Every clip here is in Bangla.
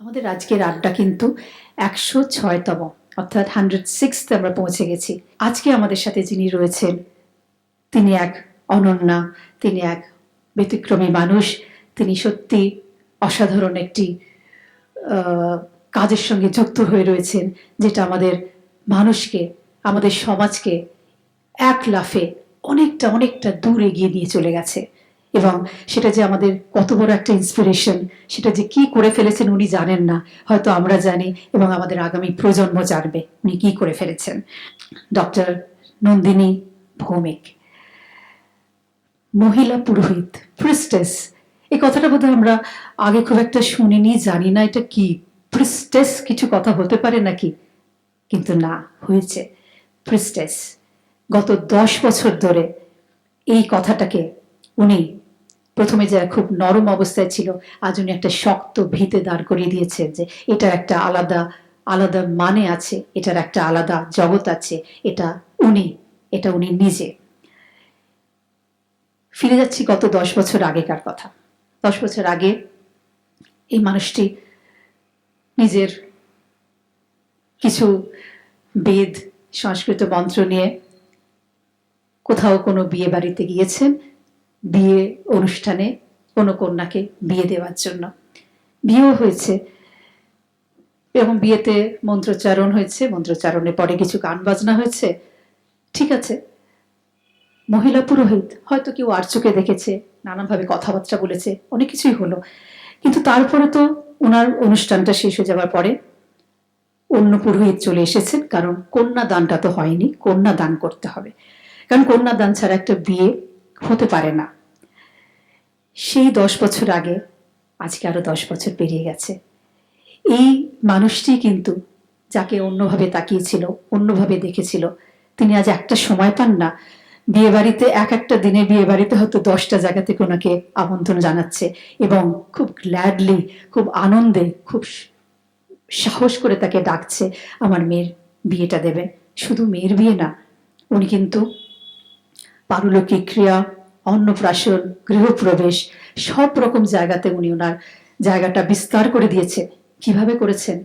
আমাদের আজকের আড্ডা কিন্তু 106তম, অর্থাৎ 106th আমরা পৌঁছে গেছি। আজকে আমাদের সাথে যিনি রয়েছেন তিনি এক অনন্যা, তিনি এক ব্যতিক্রমী মানুষ। তিনি সত্যি অসাধারণ একটি কাজের সঙ্গে যুক্ত হয়ে রয়েছেন, যেটা আমাদের মানুষকে, আমাদের সমাজকে এক লাফে অনেকটা অনেকটা দূর এগিয়ে নিয়ে চলে গেছে। এবং সেটা যে আমাদের কত বড় একটা ইন্সপিরেশন, সেটা যে কি করে ফেলেছেন উনি জানেন না, হয়তো আমরা জানি এবং আমাদের আগামী প্রজন্ম জানবে উনি কি করে ফেলেছেন। ডক্টর নন্দিনী ভৌমিক, মহিলা পুরোহিত, প্রিস্টেস। এই কথাটা বোধহয় আমরা আগে খুব একটা শুনিনি, জানি না এটা কি। প্রিস্টেস কিছু কথা হতে পারে নাকি, কিন্তু না, হয়েছে প্রিস্টেস। গত 10 বছর ধরে এই কথাটাকে উনি প্রথমে যে খুব নরম অবস্থায় ছিল, আজ উনি একটা শক্ত ভিতে দাঁড় করিয়ে দিয়েছেন যে এটার একটা আলাদা আলাদা মানে আছে, এটার একটা আলাদা জগৎ আছে। এটা উনি নিজে। ফিরে যাচ্ছি গত 10 বছর আগেকার কথা। 10 বছর আগে এই মানুষটি নিজের কিছু বেদ সংস্কৃত মন্ত্র নিয়ে কোথাও কোনো বিয়ে বাড়িতে গিয়েছেন, বিয়ে অনুষ্ঠানে কোনো কন্যাকে বিয়ে দেওয়ার জন্য। বিয়েও হয়েছে এবং বিয়েতে মন্ত্রোচ্চারণ হয়েছে, মন্ত্রোচ্চারণের পরে কিছু গান বাজনা হয়েছে, ঠিক আছে। মহিলা পুরোহিত, হয়তো কেউ আর চোখে দেখেছে, নানানভাবে কথাবার্তা বলেছে, অনেক কিছুই হলো। কিন্তু তারপরে তো ওনার অনুষ্ঠানটা শেষ হয়ে যাওয়ার পরে অন্য পুরোহিত চলে এসেছেন, কারণ কন্যা দানটা তো হয়নি, কন্যা দান করতে হবে, কারণ কন্যা দান ছাড়া একটা বিয়ে হতে পারে না। সেই 10 বছর আগে, আজকে আরো 10 বছর পেরিয়ে গেছে। এই মানুষটি কিন্তু যাকে অন্যভাবে তাকিয়েছিল, অন্যভাবে দেখেছিল, তিনি আজ একটা সময় পান না বিয়ে বাড়িতে, এক একটা দিনে বিয়ে বাড়িতে হয়তো 10টা জায়গা থেকে ওনাকে আমন্ত্রণ জানাচ্ছে এবং খুব গ্ল্যাডলি, খুব আনন্দে, খুব সাহস করে তাকে ডাকছে, আমার মেয়ের বিয়েটা দেবেন। শুধু মেয়ের বিয়ে না, উনি কিন্তু পারলৌকিক ক্রিয়া, অন্নপ্রাশন, গৃহপ্রবেশ, সব রকম জায়গাতে উনি ওনার জায়গাটা বিস্তার করে দিয়েছেন। কিভাবে করেছেন?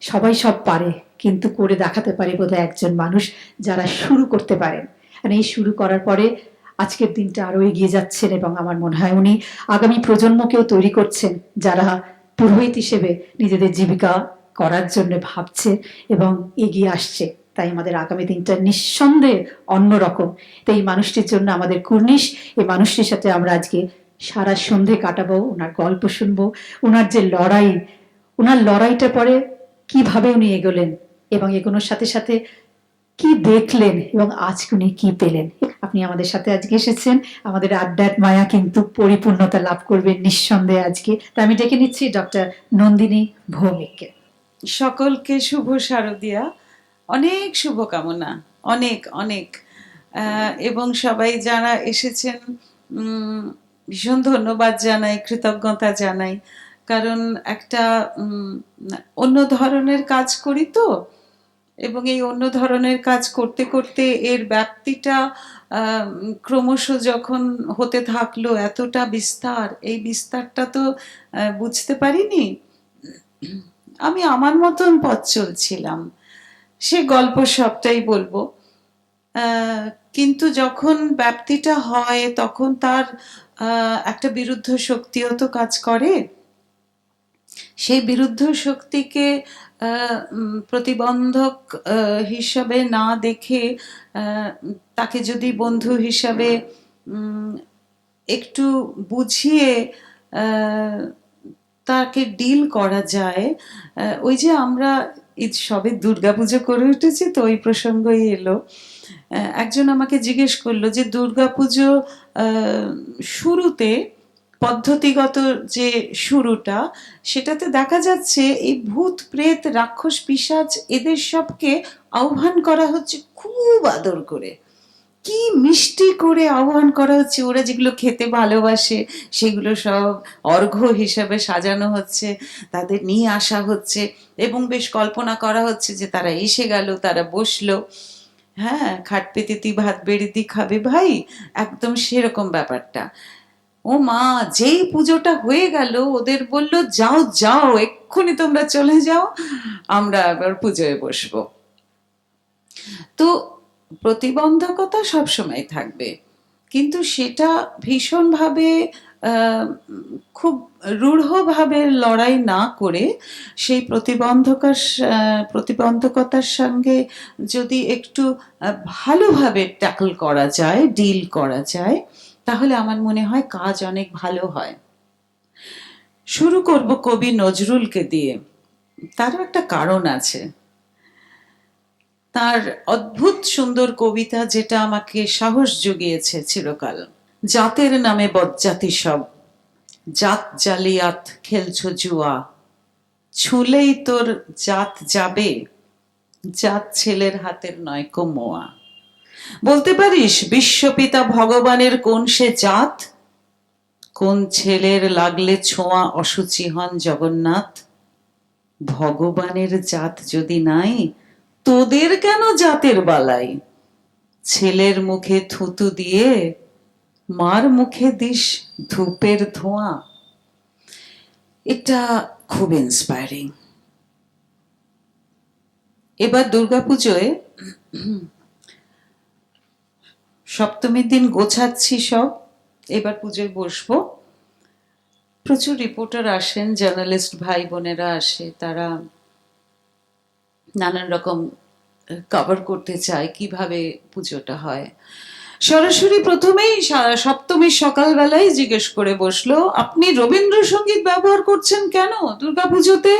সবাই সব পারে, কিন্তু করে দেখাতে পারে বোধহয় একজন মানুষ, যারা শুরু করতে পারেন। আর এই শুরু করার পরে আজকের দিনটা আরো এগিয়ে যাচ্ছেন এবং আমার মনে হয় উনি আগামী প্রজন্মকেও তৈরি করছেন, যারা পুরোহিত হিসেবে নিজেদের জীবিকা করার জন্য ভাবছে এবং এগিয়ে আসছে। তাই আমাদের আগামী দিনটা নিঃসন্দেহে অন্যরকম। তাই এই মানুষটির জন্য আমাদের কুর্নিশ। এই মানুষটির সাথে আমরা আজকে সারা সন্ধে কাটাবো, ওনার গল্প শুনবো, ওনার যে লড়াই, ওনার লড়াইটা পরে কিভাবে উনি এগোলেন এবং এগোনোর সাথে সাথে কি দেখলেন এবং আজ উনি কি পেলেন। আপনি আমাদের সাথে আজকে এসেছেন, আমাদের আড্ডার মায়া কিন্তু পরিপূর্ণতা লাভ করবেন নিঃসন্দেহে আজকে। তা আমি ডেকে নিচ্ছি ডক্টর নন্দিনী ভৌমিককে। সকলকে শুভ শারদিয়া, অনেক শুভকামনা, অনেক অনেক। এবং সবাই যারা এসেছেন ভীষণ ধন্যবাদ জানাই, কৃতজ্ঞতা জানাই, কারণ একটা অন্য ধরনের কাজ করি তো, এবং এই অন্য ধরনের কাজ করতে করতে এর ব্যাপ্তিটা ক্রমশ যখন হতে থাকলো, এতটা বিস্তার, এই বিস্তারটা তো বুঝতে পারিনি। আমি আমার মতন পথ চলছিলাম, সে গল্প সবটাই বলবো। কিন্তু যখন ব্যাপ্তিটা হয় তখন তার একটা বিরুদ্ধ শক্তিও তো কাজ করে। সেই বিরুদ্ধ শক্তিকে প্রতিবন্ধক হিসাবে না দেখে তাকে যদি বন্ধু হিসাবে একটু বুঝিয়ে তাকে ডিল করা যায়। ওই যে আমরা সবে দুর্গাপুজো করে উঠেছি, তো ওই প্রসঙ্গই এলো। একজন আমাকে জিজ্ঞেস করলো যে দুর্গাপুজো শুরুতে পদ্ধতিগত যে শুরুটা, সেটাতে দেখা যাচ্ছে এই ভূত প্রেত রাক্ষস পিশাচ এদের সবকে আহ্বান করা হচ্ছে খুব আদর করে, কি মিষ্টি করে আহ্বান করা হচ্ছে। ওরা যেগুলো খেতে ভালোবাসে সেগুলো সব অর্ঘ্য হিসেবে সাজানো হচ্ছে, তাদের নিয়ে আসা হচ্ছে এবং বেশ কল্পনা করা হচ্ছে যে তারা এসে গেল, তারা বসলো, হ্যাঁ, খাট পেতে তুই ভাত বেড়ে দি খাবে ভাই, একদম সেরকম ব্যাপারটা। ও মা, যেই পুজোটা হয়ে গেল ওদের বলল যাও যাও, এক্ষুনি তোমরা চলে যাও, আমরা এবার পুজোয় বসবো। তো প্রতিবন্ধকতা সবসময় থাকবে, কিন্তু সেটা ভীষণভাবে খুব রূঢ়ভাবে লড়াই না করে সেই প্রতিবন্ধকতার সঙ্গে যদি একটু ভালোভাবে ট্যাকল করা যায়, ডিল করা যায়, তাহলে আমার মনে হয় কাজ অনেক ভালো হয়। শুরু করব কবি নজরুলকে দিয়ে। তারও একটা কারণ আছে। তার অদ্ভুত সুন্দর কবিতা, যেটা আমাকে সাহস জুগিয়েছে চিরকাল। জাতের নামে বজ্জাতি সব, জাত জালিয়াত খেলছো জুয়া, ছুলেই তোর জাত যাবে, জাত ছেলের হাতের নয় কোমোয়া। বলতে পারিস বিশ্বপিতা ভগবানের কোন সে জাত? কোন ছেলের লাগলে ছোঁয়া অসুচি হন জগন্নাথ? ভগবানের জাত যদি নাই, তোদের কেন জাতের বালাই? ছেলের মুখে থুতু দিয়ে মার মুখে দিস ধূপের ধোঁয়া। এটা খুব ইন্সপায়ারিং। এবার দুর্গাপুজোয় সপ্তমীর দিন গোছাচ্ছি সব, এবার পুজোয় বসবো। প্রচুর রিপোর্টার আসেন, জার্নালিস্ট ভাই বোনেরা আসে, তারা নানান রকম কভার করতে চায় কিভাবে পুজোটা হয়। সরাসরি প্রথমেই সপ্তমীর সকালবেলায় জিজ্ঞেস করে বসলো, আপনি রবীন্দ্রসঙ্গীত ব্যবহার করছেন কেন দুর্গাপুজোতে?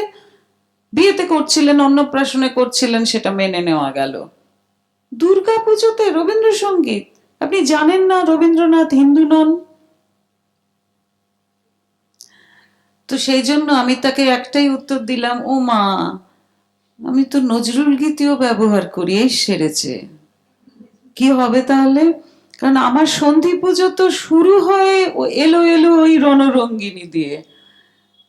বিয়েতে করছিলেন, অন্নপ্রাশনে করছিলেন, সেটা মেনে নেওয়া গেল। দুর্গাপুজোতে রবীন্দ্রসঙ্গীত? আপনি জানেন না রবীন্দ্রনাথ হিন্দু নন? তো সেই জন্য আমি তাকে একটাই উত্তর দিলাম, ও মা, আমি তো নজরুল গীতিও ব্যবহার করি, এই সেরেছে। কি হবে তাহলে? কারণ আমার সন্ধি পুজো তো শুরু হয় এলো এলো ওই রণরঙ্গিনী দিয়ে,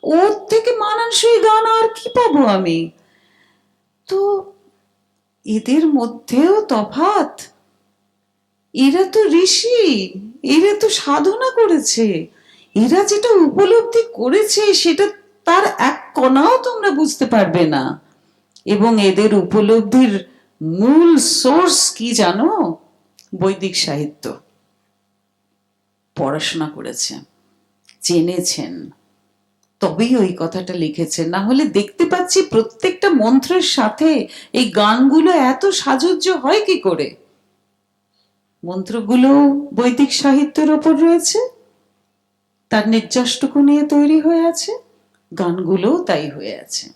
ওর থেকে মানানসই গান আর কি পাবো আমি? তো এদের মধ্যেও তফাৎ। এরা তো ঋষি, এরা তো সাধনা করেছে, এরা যেটা উপলব্ধি করেছে সেটা তার এক কণাও তোমরা বুঝতে পারবে না। এবং এদের উপলব্ধির মূল সোর্স কি জানো? বৈদিক সাহিত্য। পড়াশোনা করেছে, জেনেছেন, তবেই ওই কথাটা লিখেছেন। না হলে দেখতে পাচ্ছি প্রত্যেকটা মন্ত্রের সাথে এই গানগুলো এত সাজুজ্য হয় কি করে? মন্ত্রগুলো বৈদিক সাহিত্যের ওপর রয়েছে, তার নির্যাসটুকু নিয়ে তৈরি হয়ে আছে, গানগুলোও তাই হয়ে আছে।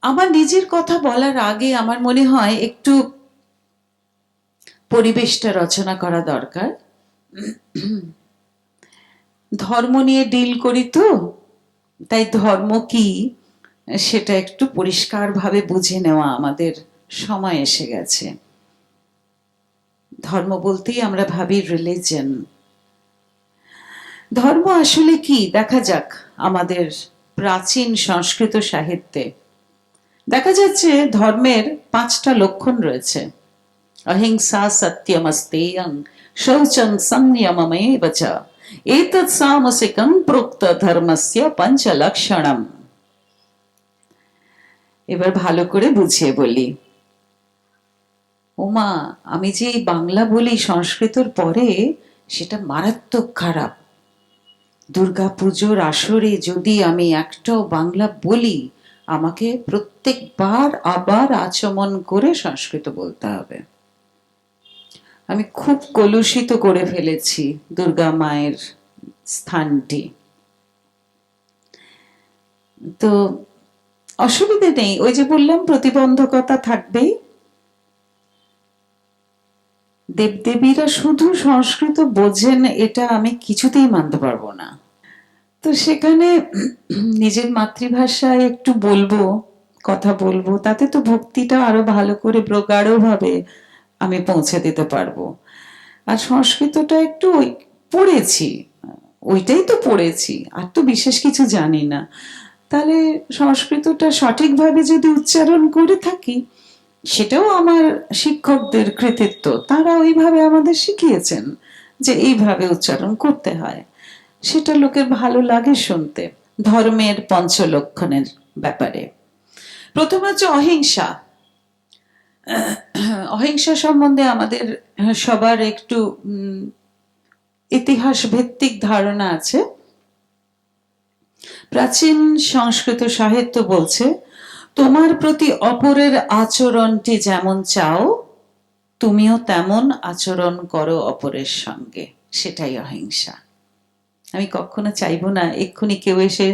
আমার নিজের কথা বলার আগে আমার মনে হয় একটু পরিবেশটা রচনা করা দরকার। ধর্ম নিয়ে ডিল করি তো, তাই ধর্ম কি সেটা একটু পরিষ্কারভাবে বুঝে নেওয়া আমাদের সময় এসে গেছে। ধর্ম বলতেই আমরা ভাবি রিলিজন। ধর্ম আসলে কি দেখা যাক আমাদের প্রাচীন সংস্কৃত সাহিত্যে। দেখা যাচ্ছে ধর্মের 5টা লক্ষণ রয়েছে। অহিংসা সত্যমস্তেয়ং শৌচং সংযমমেব চ এতৎ সামসিকং প্রোক্ত ধর্মস্য পঞ্চলক্ষণম। এবার ভালো করে বুঝিয়ে বলি। ওমা, আমি যে বাংলা বলি সংস্কৃতর পরে, সেটা মারাত্মক খারাপ। দুর্গাপুজোর আসরে যদি আমি একটাও বাংলা বলি, আমাকে প্রত্যেকবার আবার আচমন করে সংস্কৃত বলতে হবে। আমি খুব কলুষিত করে ফেলেছি দুর্গা মায়ের স্থানটি। তো অসুবিধে নেই, ওই যে বললাম প্রতিবন্ধকতা থাকবেই। দেবদেবীরা শুধু সংস্কৃত বোঝেন এটা আমি কিছুতেই মানতে পারবো না। তো সেখানে নিজের মাতৃভাষায় একটু বলবো, কথা বলবো, তাতে তো ভক্তিটা আরো ভালো করে প্রগাঢ়ভাবে আমি পৌঁছে দিতে পারবো। আর সংস্কৃতটা একটু পড়েছি, ওইটাই তো পড়েছি, আর তো বিশেষ কিছু জানি না। তাহলে সংস্কৃতটা সঠিকভাবে যদি উচ্চারণ করে থাকি, সেটাও আমার শিক্ষকদের কৃতিত্ব। তারা ওইভাবে আমাদের শিখিয়েছেন যে এইভাবে উচ্চারণ করতে হয়, সেটা লোকের ভালো লাগে শুনতে। ধর্মের পঞ্চলক্ষণের ব্যাপারে। প্রথম হচ্ছে অহিংসা। অহিংসা সম্বন্ধে আমাদের সবার একটু ইতিহাস ভিত্তিক ধারণা আছে। প্রাচীন সংস্কৃত সাহিত্য বলছে, তোমার প্রতি অপরের আচরণটি যেমন চাও তুমিও তেমন আচরণ করো অপরের সঙ্গে, সেটাই অহিংসা। আমি কখনো চাইবো না এক্ষুনি কেউ এসে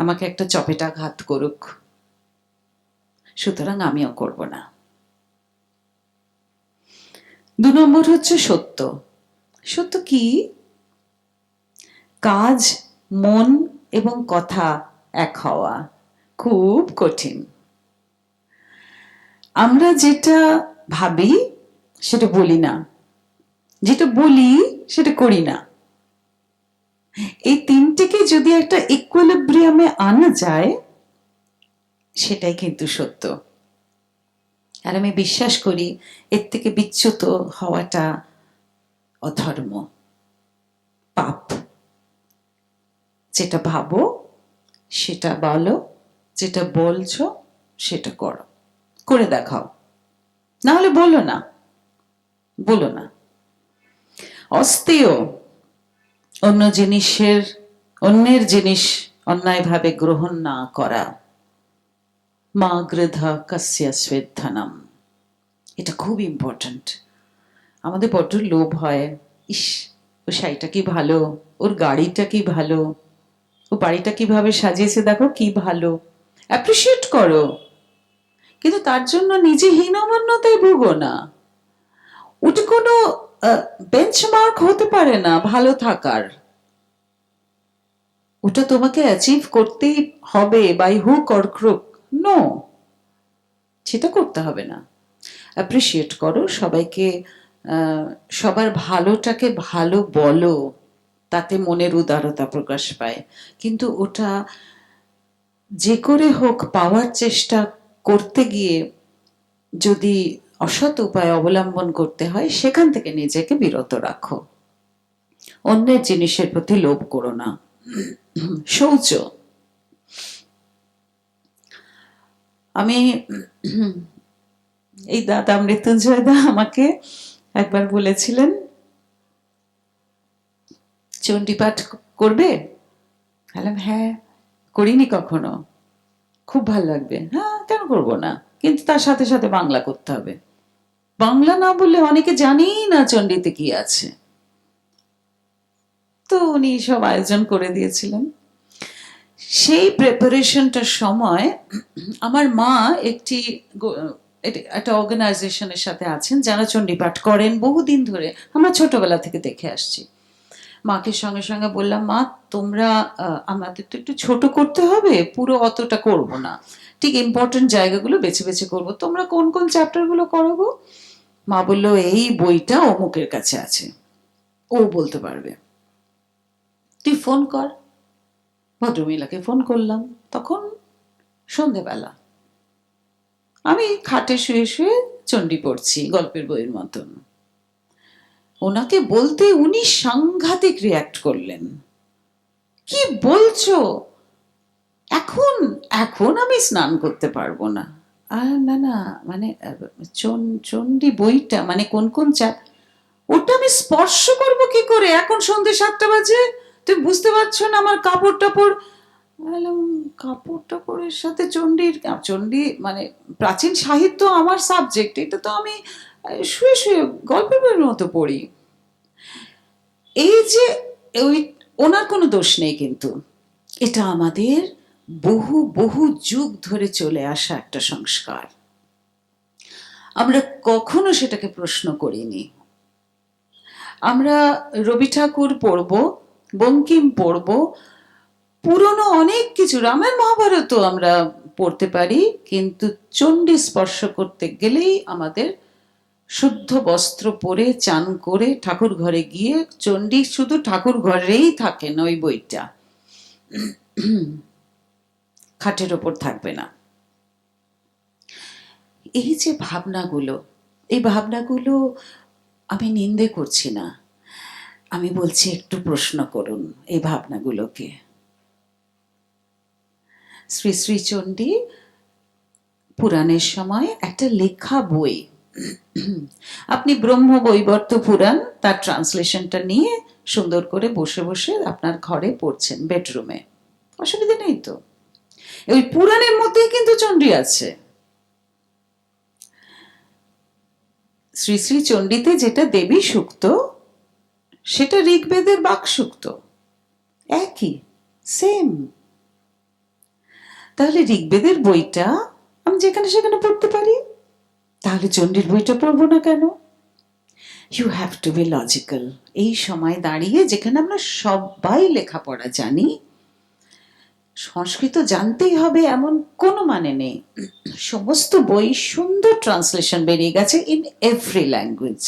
আমাকে একটা চপেটাঘাত করুক, সুতরাং আমিও করব না। 2 নম্বর হচ্ছে সত্য। সত্য কি? কাজ, মন এবং কথা এক হওয়া খুব কঠিন। আমরা যেটা ভাবি সেটা বলি না, যেটা বলি সেটা করি না। এই তিনটেকে যদি একটা ইকুইলিব্রিয়ামে আনা যায়, সেটাই কিন্তু সত্য। আর আমি বিশ্বাস করি এর থেকে বিচ্যুত হওয়াটা অধর্ম, পাপ। যেটা ভাবো সেটা বলো, যেটা বলছো সেটা করো, করে দেখাও। না হলে বলো না, বলো না। অস্তেয় অন্যের জিনিস অন্যায়ভাবে গ্রহণ না করা। মা গৃধা কস্য স্বেদ্ধনম, এটা খুব ইম্পর্ট্যান্ট। আমাদের বড্ড লোভ হয়, ইস ও শাড়িটা কি ভালো, ওর গাড়িটা কি ভালো, ও বাড়িটা কিভাবে সাজিয়েছে দেখো কি ভালো, অ্যাপ্রিসিয়েট করো। কিন্তু তার জন্য নিজে হীনমন্যতায় ভুগো না। ওটা কোনো বেঞ্চমার্ক হতে পারে না ভালো থাকার। ওটা তোমাকে অ্যাচিভ করতেই হবে by hook or crook. No, সেটা করতে হবে না। অ্যাপ্রিসিয়েট করো সবাইকে, সবার ভালোটাকে ভালো বলো, তাতে মনের উদারতা প্রকাশ পায়। কিন্তু ওটা যে করে হোক পাওয়ার চেষ্টা করতে গিয়ে যদি অসৎ উপায় অবলম্বন করতে হয়, সেখান থেকে নিজেকে বিরত রাখো। অন্যের জিনিসের প্রতি লোভ করো না। শৌচ। আমি এই দাদা মৃত্যুঞ্জয় দা আমাকে একবার বলেছিলেন, চণ্ডীপাঠ করবে? বললাম হ্যাঁ, করিনি কখনো, খুব ভালো লাগবে। হ্যাঁ, কেন করবো না, কিন্তু তার সাথে সাথে বাংলা করতে হবে। বাংলা না বললে অনেকে জানেই না চণ্ডীতে কি আছে। তো উনি সব আয়োজন করে দিয়েছিলেন। সেই প্রিপারেশনটার সময় আমার মা একটা অর্গানাইজেশনের সাথে আছেন যারা চণ্ডীপাঠ করেন বহুদিন ধরে, আমরা ছোটবেলা থেকে দেখে আসছি। মাকে সঙ্গে সঙ্গে বললাম, মা তোমরা আমাদের তো একটু ছোট করতে হবে, পুরো অতটা করব না, ঠিক ইম্পর্টেন্ট জায়গাগুলো বেছে বেছে করব, তোমরা কোন কোন চ্যাপ্টারগুলো করাবো? মা বললো এই বইটা অমুকের কাছে আছে, ও বলতে পারবে, তুই ফোন কর। ভদ্রমহিলাকে ফোন করলাম, তখন সন্ধেবেলা, আমি খাটে শুয়ে শুয়ে চণ্ডী পড়ছি গল্পের বইয়ের মতন। ওনাকে বলতে উনি সাংঘাতিক রিয়াক্ট করলেন, কি বলছো, এখন এখন আমি স্নান করতে পারবো না। আর না না, মানে চণ্ডী বইটা মানে কোন কোন ওটা আমি স্পর্শ করবো কি করে, এখন সন্ধ্যে 7টা বাজে, তুমি বুঝতে পারছো না আমার কাপড় টাপড়। কাপড় টাপড়ের সাথে চণ্ডী মানে প্রাচীন সাহিত্য আমার সাবজেক্ট, এটা তো আমি শুয়ে শুয়ে গল্পের বইয়ের মতো পড়ি। এই যে ওই ওনার কোনো দোষ নেই, কিন্তু এটা আমাদের বহু বহু যুগ ধরে চলে আসা একটা সংস্কার। আমরা কখনো সেটাকে প্রশ্ন করিনি। আমরা রবি ঠাকুর পড়ব, বঙ্কিম পড়ব, পুরনো অনেক কিছু, রামায়ণ মহাভারতও আমরা পড়তে পারি, কিন্তু চণ্ডী স্পর্শ করতে গেলেই আমাদের শুদ্ধ বস্ত্র পরে চান করে ঠাকুর ঘরে গিয়ে, চণ্ডী শুধু ঠাকুর ঘরেই থাকেন, ওই বইটা খাটের ওপর থাকবে না। এই যে ভাবনাগুলো, এই ভাবনাগুলো আমি নিন্দে করছি না, আমি বলছি একটু প্রশ্ন করুন এই ভাবনাগুলোকে। শ্রী শ্রী চণ্ডী পুরাণের সময় একটা লেখা বই, আপনি ব্রহ্মবৈবর্ত পুরাণ তার ট্রান্সলেশনটা নিয়ে সুন্দর করে বসে বসে আপনার ঘরে পড়ছেন, বেডরুমে, অসুবিধা নেই তো। ওই পুরাণের মধ্যেই কিন্তু চণ্ডী আছে। শ্রী শ্রী চণ্ডীতে যেটা দেবী সূক্ত, সেটা ঋগ্বেদের বাক সূক্ত, একই, সেম। তাহলে ঋগ্বেদের বইটা আমি যেখানে সেখানে পড়তে পারি, তাহলে চণ্ডীর বইটা পড়বো না কেন? You have to be logical. এই সময় দাঁড়িয়ে যেখানে আমরা সবাই লেখাপড়া জানি, সংস্কৃত জানতেই হবে এমন কোনো মানে নেই। সমস্ত বই সুন্দর ট্রান্সলেশন বেরিয়ে গেছে ইন এভরি ল্যাঙ্গুয়েজ।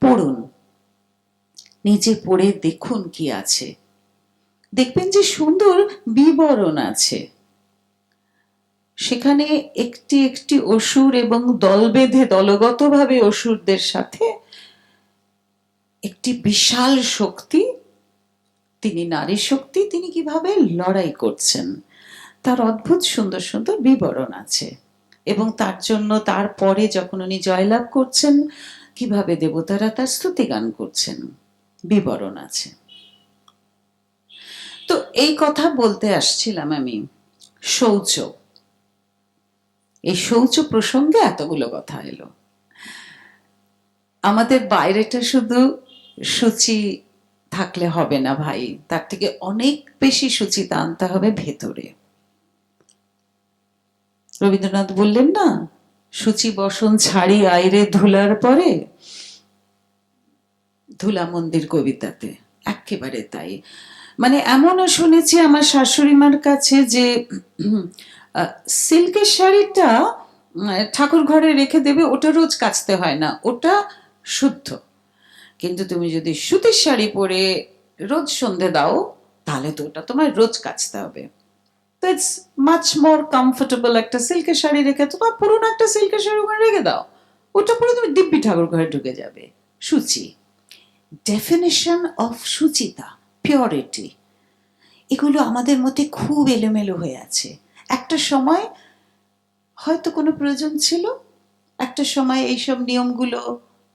পড়ুন, নিজে পড়ে দেখুন কি আছে, দেখবেন যে সুন্দর বিবরণ আছে। সেখানে একটি একটি অসুর এবং দল বেঁধে দলগতভাবে অসুরদের সাথে একটি বিশাল শক্তি, তিনি নারী শক্তি, তিনি কিভাবে লড়াই করছেন তার অদ্ভুত সুন্দর সুন্দর বিবরণ আছে। এবং তার জন্য তারপরে যখন উনি জয়লাভ করছেন, কিভাবে দেবতারা তার স্তুতিগান করছেন, বিবরণ আছে। তো এই কথা বলতে আসছিলাম আমি, শৌচ। এই শৌচ প্রসঙ্গে এতগুলো কথা এলো। আমাদের বাইরেটা শুধু সূচি থাকলে হবে না ভাই, তার থেকে অনেক বেশি সূচিতা আনতে হবে ভেতরে। রবীন্দ্রনাথ বললেন না, সূচি বসন ছাড়ি আইরে ধুলার পরে, ধুলা মন্দির কবিতাতে একেবারে তাই। মানে এমনও শুনেছি আমার শাশুড়ি মার কাছে যে সিল্কের শাড়িটা ঠাকুর ঘরে রেখে দেবে, ওটা রোজ কাচতে হয় না, ওটা শুদ্ধ। কিন্তু তুমি যদি সুতির শাড়ি পরে রোজ সন্ধে দাও, তাহলে তো ওটা তোমার রোজ কাচতে হবে। তো ইটস মাচ মোর কমফোর্টেবল একটা সিল্কের শাড়ি রেখে, তোমার পুরোনো একটা সিল্কের শাড়ি ওখানে রেখে দাও, ওটা পরে তুমি দিব্যি ঠাকুর ঘরে ঢুকে যাবে। সূচি, ডেফিনেশন অফ সুচিতা, পিওরিটি, এগুলো আমাদের মধ্যে খুব এলোমেলো হয়ে আছে। একটা সময় হয়তো কোনো প্রয়োজন ছিল, একটা সময় এইসব নিয়মগুলো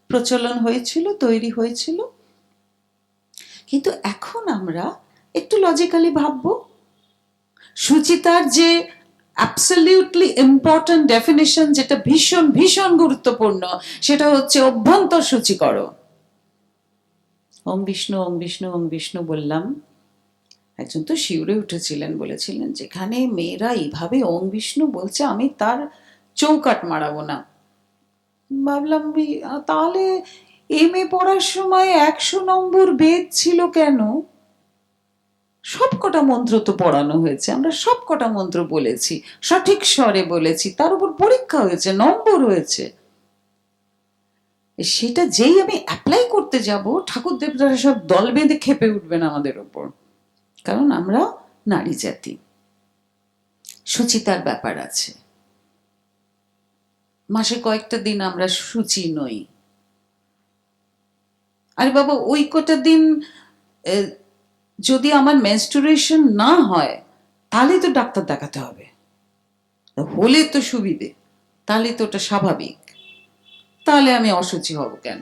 প্রচলন হয়েছিল, তৈরি হয়েছিল, কিন্তু এখন আমরা একটু লজিক্যালি ভাববো। সুচিতার যে অ্যাবসলিউটলি ইম্পর্ট্যান্ট ডেফিনেশন, যেটা ভীষণ ভীষণ গুরুত্বপূর্ণ, সেটা হচ্ছে অভ্যন্তর সূচি করো। ওম বিষ্ণু ওম বিষ্ণু ওম বিষ্ণু বললাম, একজন তো শিউরে উঠেছিলেন, বলেছিলেন যেখানে মেয়েরা এইভাবে ওম বিষ্ণু বলছে আমি তার চৌকাট মারাবো না। ভাবলাম তাহলে এমএ পড়ার সময় 100 নম্বর বেদ ছিল কেন? সব কটা মন্ত্র তো পড়ানো হয়েছে, আমরা সব কটা মন্ত্র বলেছি, সঠিক স্বরে বলেছি, তার উপর পরীক্ষা হয়েছে, নম্বর হয়েছে। সেটা যেই আমি অ্যাপ্লাই করতে যাব, ঠাকুর দেবতারা সব দল বেঁধে খেপে উঠবেন আমাদের ওপর, কারণ আমরা নারী জাতি। সুচিতার ব্যাপার আছে। মাসে কয়েকটা দিন আমরা শুচি নই। আরে বাবা, ওই কটা দিন যদি আমার মেনস্ট্রুয়েশন না হয়, তাহলে তো ডাক্তার দেখাতে হবে, হলে তো সুবিধে, তাহলে তো ওটা স্বাভাবিক। তাহলে আমি অসুচি হব কেন?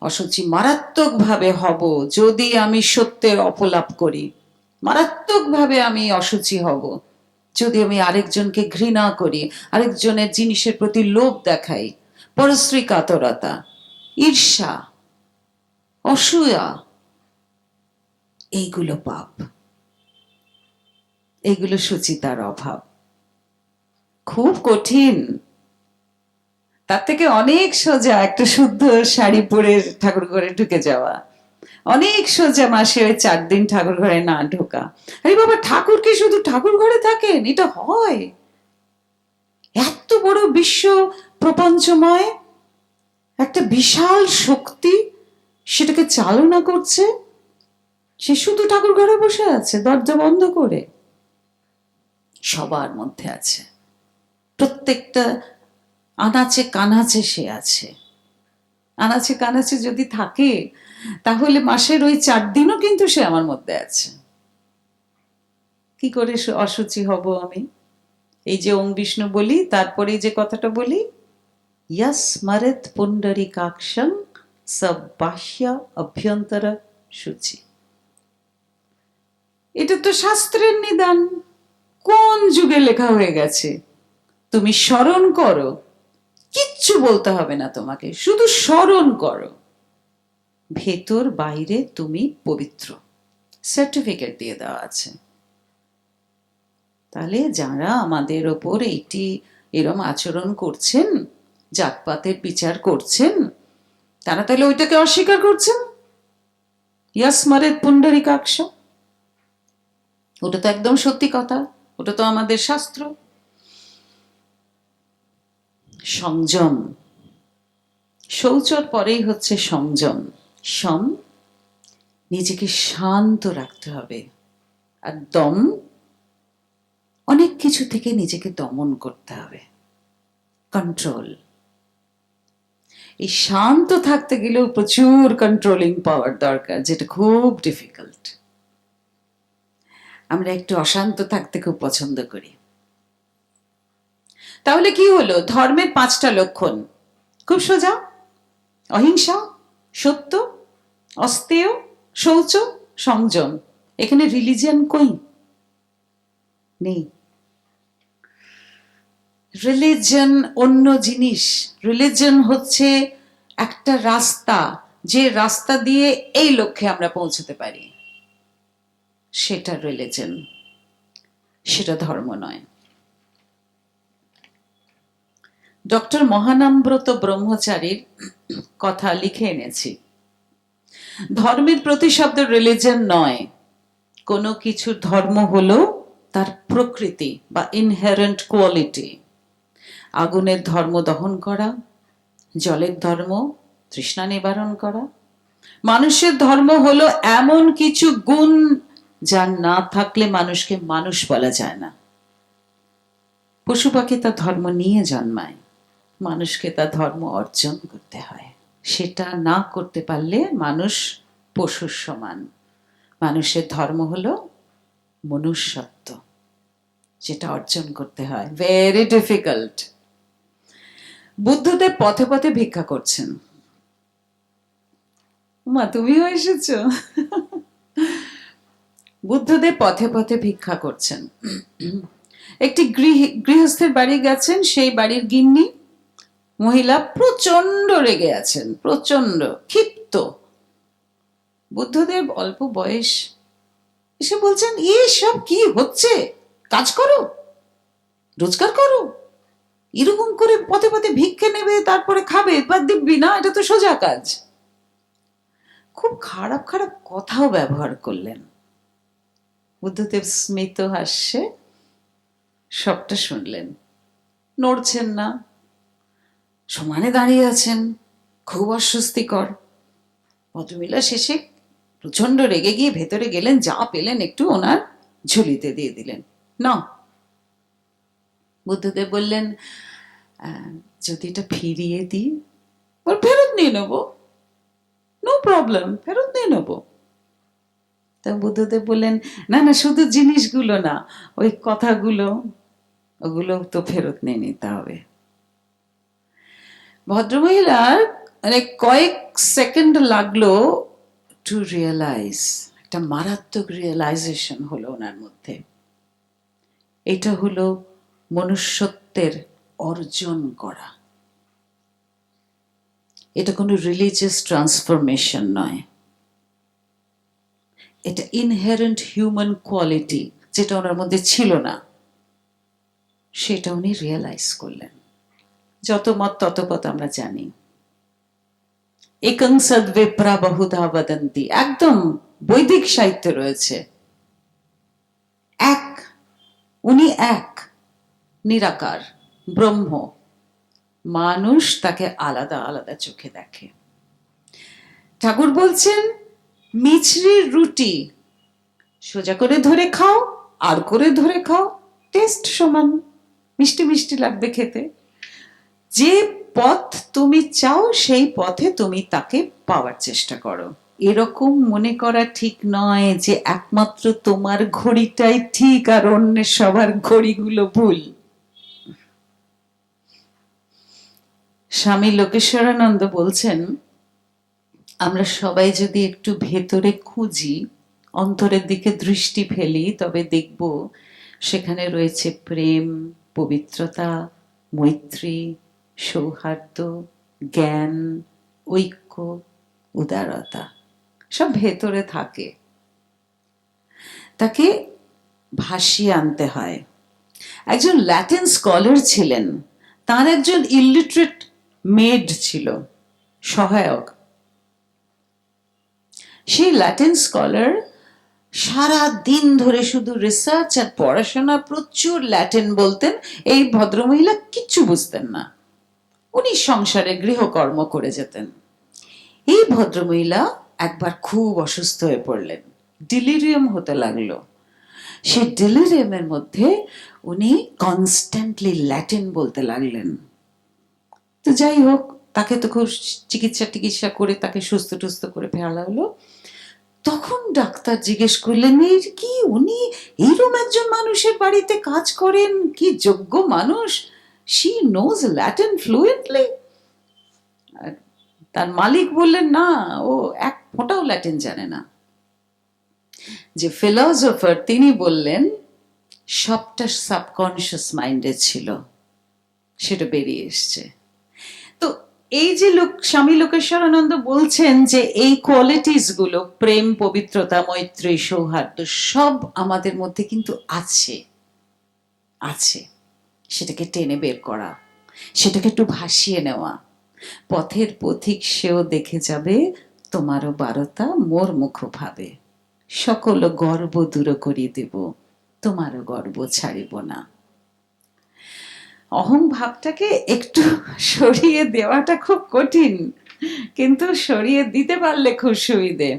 অসুচি মারাত্মকভাবে হব যদি আমি সত্যের অপলাপ করি। মারাত্মকভাবে আমি অসুচি হব যদি আমি আরেকজনকে ঘৃণা করি, আরেকজনের জিনিসের প্রতি লোভ দেখাই, পরশ্রী কাতরতা, ঈর্ষা, অসূয়া, এইগুলো পাপ, এইগুলো সুচিতার অভাব। খুব কঠিন। তার থেকে অনেক সোজা একটা শুদ্ধ শাড়ি পরে ঠাকুর ঘরে ঢুকে যাওয়া, অনেক সোজা মাসে ওই 4 দিন ঠাকুর ঘরে না ঢোকা। আরে বাবা, ঠাকুর কি শুধু ঠাকুর ঘরে থাকেন? এটা হয়, এত বড় বিশ্ব প্রপঞ্চময় একটা বিশাল শক্তি সেটাকে চালনা করছে, সে শুধু ঠাকুর ঘরে বসে আছে দরজা বন্ধ করে। সবার মধ্যে আছে, প্রত্যেকটা আনাচে কানাচে সে আছে। আনাচে কানাচে যদি থাকে, তাহলে মাসের ওই 4 দিনও কিন্তু সে আমার মধ্যে আছে। কি করে অশুচি হব আমি? এই যে ওম বিষ্ণু বলি, তারপরে যে কথাটা বলি, স্মরেত পুণ্ডরীকাক্ষং সবাস্য অভ্যন্তর শুচি। এটা তো শাস্ত্রের নিদান, কোন যুগে লেখা হয়ে গেছে। তুমি স্মরণ করো, কিচ্ছু বলতে হবে না তোমাকে, শুধু স্মরণ করো, ভেতর বাইরে তুমি পবিত্র, সার্টিফিকেট দিয়ে দেওয়া আছে। তাহলে যারা আমাদের ওপর এরম আচরণ করছেন, জাতপাতের বিচার করছেন, তারা তাহলে ওইটাকে অস্বীকার করছেন। স্মরেত পুণ্ডরীকাক্ষ, ওটা তো একদম সত্যি কথা, ওটা তো আমাদের শাস্ত্র। সংযম, শৌচর পরেই হচ্ছে সংযম। সম, নিজেকে শান্ত রাখতে হবে, আর দম, অনেক কিছু থেকে নিজেকে দমন করতে হবে, কন্ট্রোল। এই শান্ত থাকতে গেলেও প্রচুর কন্ট্রোলিং পাওয়ার দরকার, যেটা খুব ডিফিকাল্ট। আমরা একটু অশান্ত থাকতে খুব পছন্দ করি। তাহলে কি হলো? ধর্মের 5টা লক্ষণ খুব সোজা: অহিংসা, সত্য, অস্তেয়, শৌচ, সংযম। এখানে রিলিজিয়ন কই? নেই। রিলিজন অন্য জিনিস। রিলিজন হচ্ছে একটা রাস্তা, যে রাস্তা দিয়ে এই লক্ষ্যে আমরা পৌঁছতে পারি, সেটা রিলিজন, সেটা ধর্ম নয়। ডক্টর মহানামব্রত ব্রহ্মচারীর কথা লিখে এনেছি। ধর্মের প্রতিশব্দ রিলিজন নয়, কোনো কিছুর ধর্ম হলো তার প্রকৃতি বা ইনহেরেন্ট কোয়ালিটি। আগুনের ধর্ম দহন করা, জলের ধর্ম তৃষ্ণা নিবারণ করা। মানুষের ধর্ম হলো এমন কিছু গুণ যা না থাকলে মানুষকে মানুষ বলা যায় না। পশু পাখি তার ধর্ম নিয়ে জন্মায়, মানুষকে তার ধর্ম অর্জন করতে হয়। সেটা না করতে পারলে মানুষ পশুর সমান। মানুষের ধর্ম হলো মনুষ্যত্ব, যেটা অর্জন করতে হয়, ভেরি ডিফিকাল্ট। বুদ্ধদেব পথে পথে ভিক্ষা করছেন। মা, তুমিও এসেছো? বুদ্ধদেব পথে পথে ভিক্ষা করছেন। একটি গৃহস্থের বাড়ি গেছেন, সেই বাড়ির গিন্নি মহিলা প্রচন্ড রেগে আছেন, প্রচন্ড ক্ষিপ্ত। বুদ্ধদেব অল্প বয়স, এসে বলছেন, সব কি হচ্ছে? কাজ করো, রোজগার করো, এরকম করে পথে পথে ভিক্ষে নেবে, তারপরে খাবে বা দিব্যি না, এটা তো সোজা কাজ। খুব খারাপ খারাপ কথাও ব্যবহার করলেন। বুদ্ধদেব স্মিত হাসছে সবটা শুনলেন, নড়ছেন না, সমানে দাঁড়িয়ে আছেন, খুব অস্বস্তিকর। ভদ্রমহিলা শেষে প্রচন্ড রেগে গিয়ে ভেতরে গেলেন, যা পেলেন একটু ওনার ঝুলিতে দিয়ে দিলেন। না, বুদ্ধদেব বললেন, যদি এটা ফিরিয়ে দিই, ফেরত নিয়ে নেবো, নো প্রবলেম, ফেরত নিয়ে নেবো। তা বুদ্ধদেব বললেন, না না, শুধু জিনিসগুলো না, ওই কথাগুলো, ওগুলো তো ফেরত নিয়ে নিতে হবে। ভদ্রমহিলার মানে কয়েক সেকেন্ড লাগলো টু রিয়েলাইজ, একটা মারাত্মক রিয়েলাইজেশন হলো ওনার মধ্যে। এটা হলো মনুষ্যত্বের অর্জন করা, এটা কোনো রিলিজিয়াস ট্রান্সফরমেশন নয়, এটা ইনহেরেন্ট হিউম্যান কোয়ালিটি, যেটা ওনার মধ্যে ছিল না, সেটা উনি রিয়েলাইজ করলেন। যত মত তত পথ আমরা জানি। একং সদ্বিপ্রা বহুধা বদন্তি, একদম বৈদিক সাহিত্যে রয়েছে। এক, উনি এক, নিরাকার ব্রহ্ম, মানুষ তাকে আলাদা আলাদা চোখে দেখে। ঠাকুর বলছেন, মিছরির রুটি সোজা করে ধরে খাও, আর করে ধরে খাও, টেস্ট সমান, মিষ্টি মিষ্টি লাগবে খেতে। যে পথ তুমি চাও সেই পথে তুমি তাকে পাওয়ার চেষ্টা করো। এরকম মনে করা ঠিক নয় যে একমাত্র তোমার ঘড়িটাই ঠিক আর অন্যের সবার ঘড়িগুলো ভুল। স্বামী লোকেশ্বরানন্দ বলছেন, আমরা সবাই যদি একটু ভেতরে খুঁজি, অন্তরের দিকে দৃষ্টি ফেলি, তবে দেখব সেখানে রয়েছে প্রেম, পবিত্রতা, মৈত্রী, সৌহার্দ্য, জ্ঞান, ঐক্য, উদারতা, সব ভেতরে থাকে। তাকে ভাসিয়ে আনতে হয়। একজন ল্যাটিন স্কলার ছিলেন, তার একজন ইলিটারেট মেড ছিল, সহায়ক। সেই ল্যাটিন স্কলার সারা দিন ধরে শুধু রিসার্চ আর পড়াশোনা, প্রচুর ল্যাটিন বলতেন। এই ভদ্রমহিলা কিচ্ছু বুঝতেন না, উনি সংসারে গৃহকর্ম করে যেতেন। এই ভদ্রমহিলা একবার খুব অসুস্থ হয়ে পড়লেন, ডিলিরিয়াম হতে লাগলো। সেই ডিলিরিয়ামের মধ্যে উনি কনস্ট্যান্টলি ল্যাটিন বলতে লাগলেন। তো যাই হোক, তাকে তো খুব চিকিৎসা করে তাকে সুস্থ টুস্থ করে ফেলা হলো। তখন ডাক্তার জিজ্ঞেস করলেন, এর কি উনি এইরকম একজন মানুষের বাড়িতে কাজ করেন, কি যোগ্য মানুষ, শি নোজ ল্যাটিন ফ্লুয়েন্টলি। তার মালিক বললেন, না, ও এক ফোঁটাও ল্যাটিন জানে না। যে ফিলসফার তিনি বললেন, সবটা সাবকনশিয়াস মাইন্ডে ছিল, সেটা বেরিয়ে এসছে। তো এই যে স্বামী লোকেশ্বরানন্দ বলছেন যে এই কোয়ালিটিস গুলো, প্রেম, পবিত্রতা, মৈত্রী, সৌহার্দ্য, সব আমাদের মধ্যে কিন্তু আছে আছে সেটাকে টেনে বের করা, সেটাকে একটু ভাসিয়ে নেওয়া। পথের পথিক সেও দেখে যাবে, তোমারও বারতা মোর মুখ ভাবে, সকল গর্ব দূর করিয়ে দেব, তোমারও গর্ব ছাড়িব না। অহং ভাবটাকে একটু সরিয়ে দেওয়াটা খুব কঠিন, কিন্তু সরিয়ে দিতে পারলে খুব সুবিধে।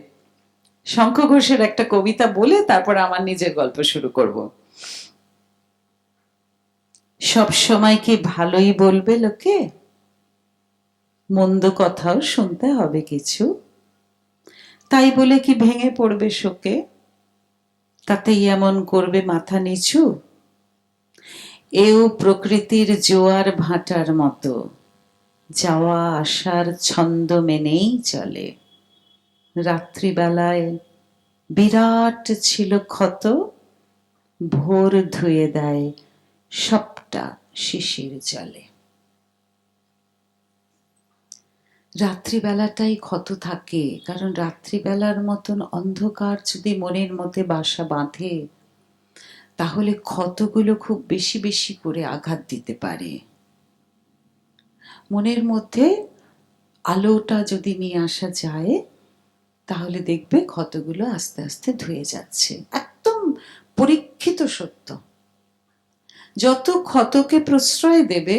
শঙ্খ ঘোষের একটা কবিতা বলে তারপর আমার নিজের গল্প শুরু করব। সব সময় কি ভালোই বলবে লোকে, মন্দ কথাও শুনতে হবে কিছু, তাই বলে কি ভেঙে পড়বে শোকে, তাতেই এমন করবে মাথা নিচু। এও প্রকৃতির জোয়ার ভাটার মতো, যাওয়া আসার ছন্দ মেনেই চলে। রাত্রিবেলায় বিরাট ছিল ক্ষত, ভোর ধুয়ে দেয় সবটা শিশির জলে। রাত্রিবেলাটাই ক্ষত থাকে, কারণ রাত্রিবেলার মতন অন্ধকার যদি মনের মধ্যে বাসা বাঁধে, তাহলে ক্ষতগুলো খুব বেশি বেশি করে আঘাত দিতে পারে। মনের মধ্যে আলোটা যদি নিয়ে আসা যায়, তাহলে দেখবে ক্ষতগুলো আস্তে আস্তে ধুয়ে যাচ্ছে। একদম পরীক্ষিত সত্য। যত ক্ষতকে প্রশ্রয় দেবে,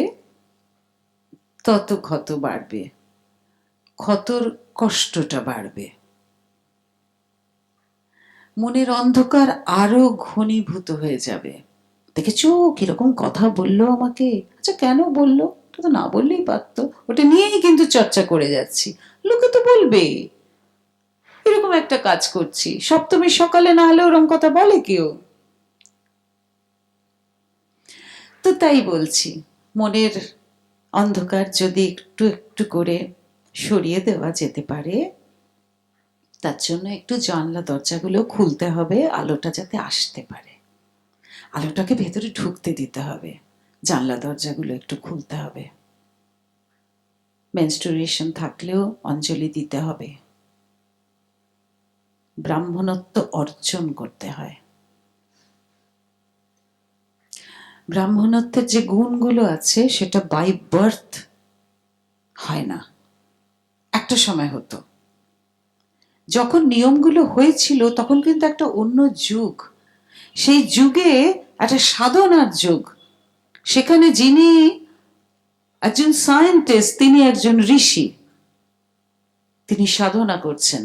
তত ক্ষত বাড়বে, ক্ষতর কষ্টটা বাড়বে, মনের অন্ধকার আরো ঘনীভূত হয়ে যাবে। দেখেছো কিরকম কথা বললো আমাকে, আচ্ছা কেন বললো, ওটা তো না বললেই পারতো, ওটা নিয়েই কিন্তু চর্চা করে যাচ্ছি, লোকে তো বলবে। এরকম একটা কাজ করছি, সপ্তমীর সকালে না হলে ওরকম কথা বলে কেউ? তো তাই বলছি, মনের অন্ধকার যদি একটু একটু করে সরিয়ে দেওয়া যেতে পারে, তার জন্য একটু জানলা দরজাগুলো খুলতে হবে, আলোটা যাতে আসতে পারে, আলোটাকে ভেতরে ঢুকতে দিতে হবে, জানলা দরজাগুলো একটু খুলতে হবে। মেনস্ট্রুয়েশন থাকলেও অঞ্জলি দিতে হবে, ব্রাহ্মণত্ব অর্জন করতে হয়। ব্রাহ্মণত্বের যে গুণগুলো আছে সেটা বাই বার্থ হয় না, একটা সময় হতো। যখন নিয়মগুলো হয়েছিল তখন কিন্তু একটা অন্য যুগ, সেই যুগে একটা সাধনার যুগ। সেখানে যিনি একজন সায়েন্টিস্ট, তিনি একজন ঋষি, তিনি সাধনা করছেন,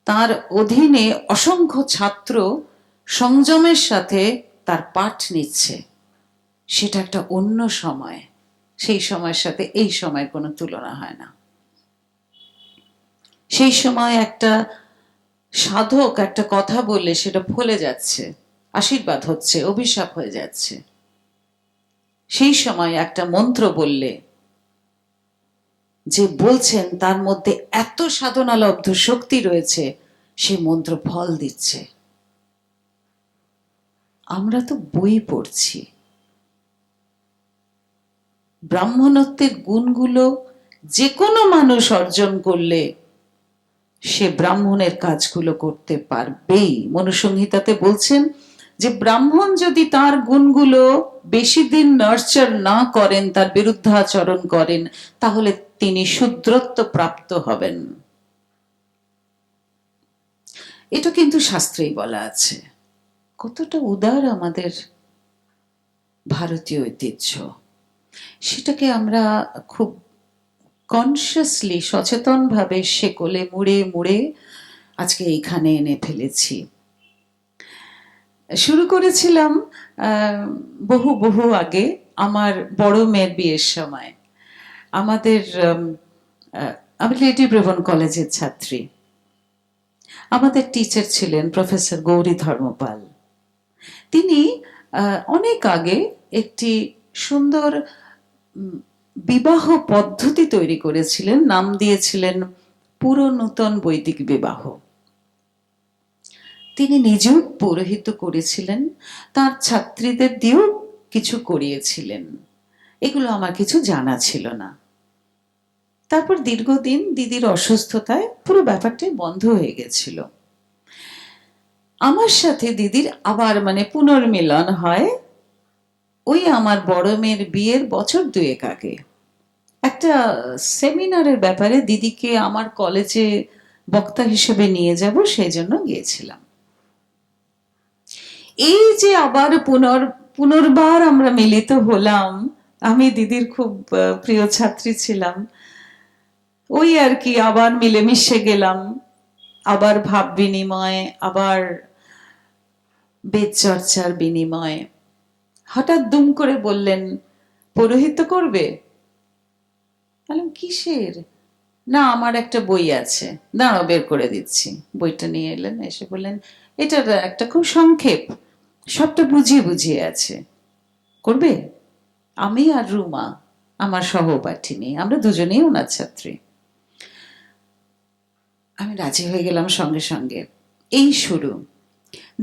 তার অধীনে অসংখ্য ছাত্র সংযমের সাথে তার পাঠ নিচ্ছে। সেটা একটা অন্য সময়, সেই সময়ের সাথে এই সময়ের কোনো তুলনা হয় না। সেই সময় একটা সাধক একটা কথা বললে সেটা ফলে যাচ্ছে, আশীর্বাদ হচ্ছে, অভিশাপ হয়ে যাচ্ছে। সেই সময় একটা মন্ত্র বললে যে বলছেন তার মধ্যে এত সাধনালব্ধ শক্তি রয়েছে, সে মন্ত্র ফল দিচ্ছে। আমরা তো বই পড়ছি, ব্রাহ্মণত্বের গুণগুলো যে কোনো মানুষ অর্জন করলে সে ব্রাহ্মণের কাজগুলো করতে পারবেই। মনুসংহিতাতে বলছেন যে ব্রাহ্মণ যদি তার গুণগুলো বেশি দিন নার্চার না করেন, তার বিরুদ্ধাচরণ করেন, তাহলে তিনি শূদ্রত্ব প্রাপ্ত হবেন। এটা কিন্তু শাস্ত্রেই বলা আছে। কতটা উদার আমাদের ভারতীয় ঐতিহ্য, সেটাকে আমরা খুব কনসিয়াসলি, সচেতনভাবে শেকলে মুড়ে মুড়ে আজকে এইখানে এনে ফেলেছি। শুরু করেছিলাম বহু বহু আগে, আমার বড় মেয়ের বিয়ের সময়। আমাদের আমি লেডি ব্রেভন কলেজের ছাত্রী। আমাদের টিচার ছিলেন প্রফেসর গৌরী ধর্মপাল। তিনি অনেক আগে একটি সুন্দর বিবাহ পদ্ধতি তৈরি করেছিলেন, নাম দিয়েছিলেন পুরো নূতন বৈদিক বিবাহ। তিনি নিজেও পৌরোহিত্য করেছিলেন, তার ছাত্রীদের দিয়েও কিছু করিয়েছিলেন। এগুলো আমার কিছু জানা ছিল না। তারপর দীর্ঘদিন দিদির অসুস্থতায় পুরো ব্যাপারটাই বন্ধ হয়ে গেছিল। আমার সাথে দিদির আবার পুনর্মিলন হয় ওই আমার বড় মেয়ের বিয়ের বছর দুয়েক আগে। একটা সেমিনারের ব্যাপারে দিদিকে আমার কলেজে বক্তা হিসেবে নিয়ে যাব, সেই জন্য গিয়েছিলাম। এই যে আবার পুনর্বার আমরা মিলিত হলাম, আমি দিদির খুব প্রিয় ছাত্রী ছিলাম, ওই আর কি আবার মিলেমিশে গেলাম, আবার ভাব বিনিময়, আবার বেদ চর্চার বিনিময়। হঠাৎ দুম করে বললেন, পৌরোহিত্য করবে? বললাম কিসের? না, আমার একটা বই আছে, দাঁড়াও বের করে দিচ্ছি। বইটা নিয়ে এলেন, এসে বললেন এটার একটা খুব সংক্ষেপ, সবটা বুঝিয়ে বুঝিয়ে আছে, করবে? আমি আর রুমা, আমার সহপাঠিনী, আমরা দুজনেই ওনার ছাত্রী। আমি রাজি হয়ে গেলাম সঙ্গে সঙ্গে। এই শুরু।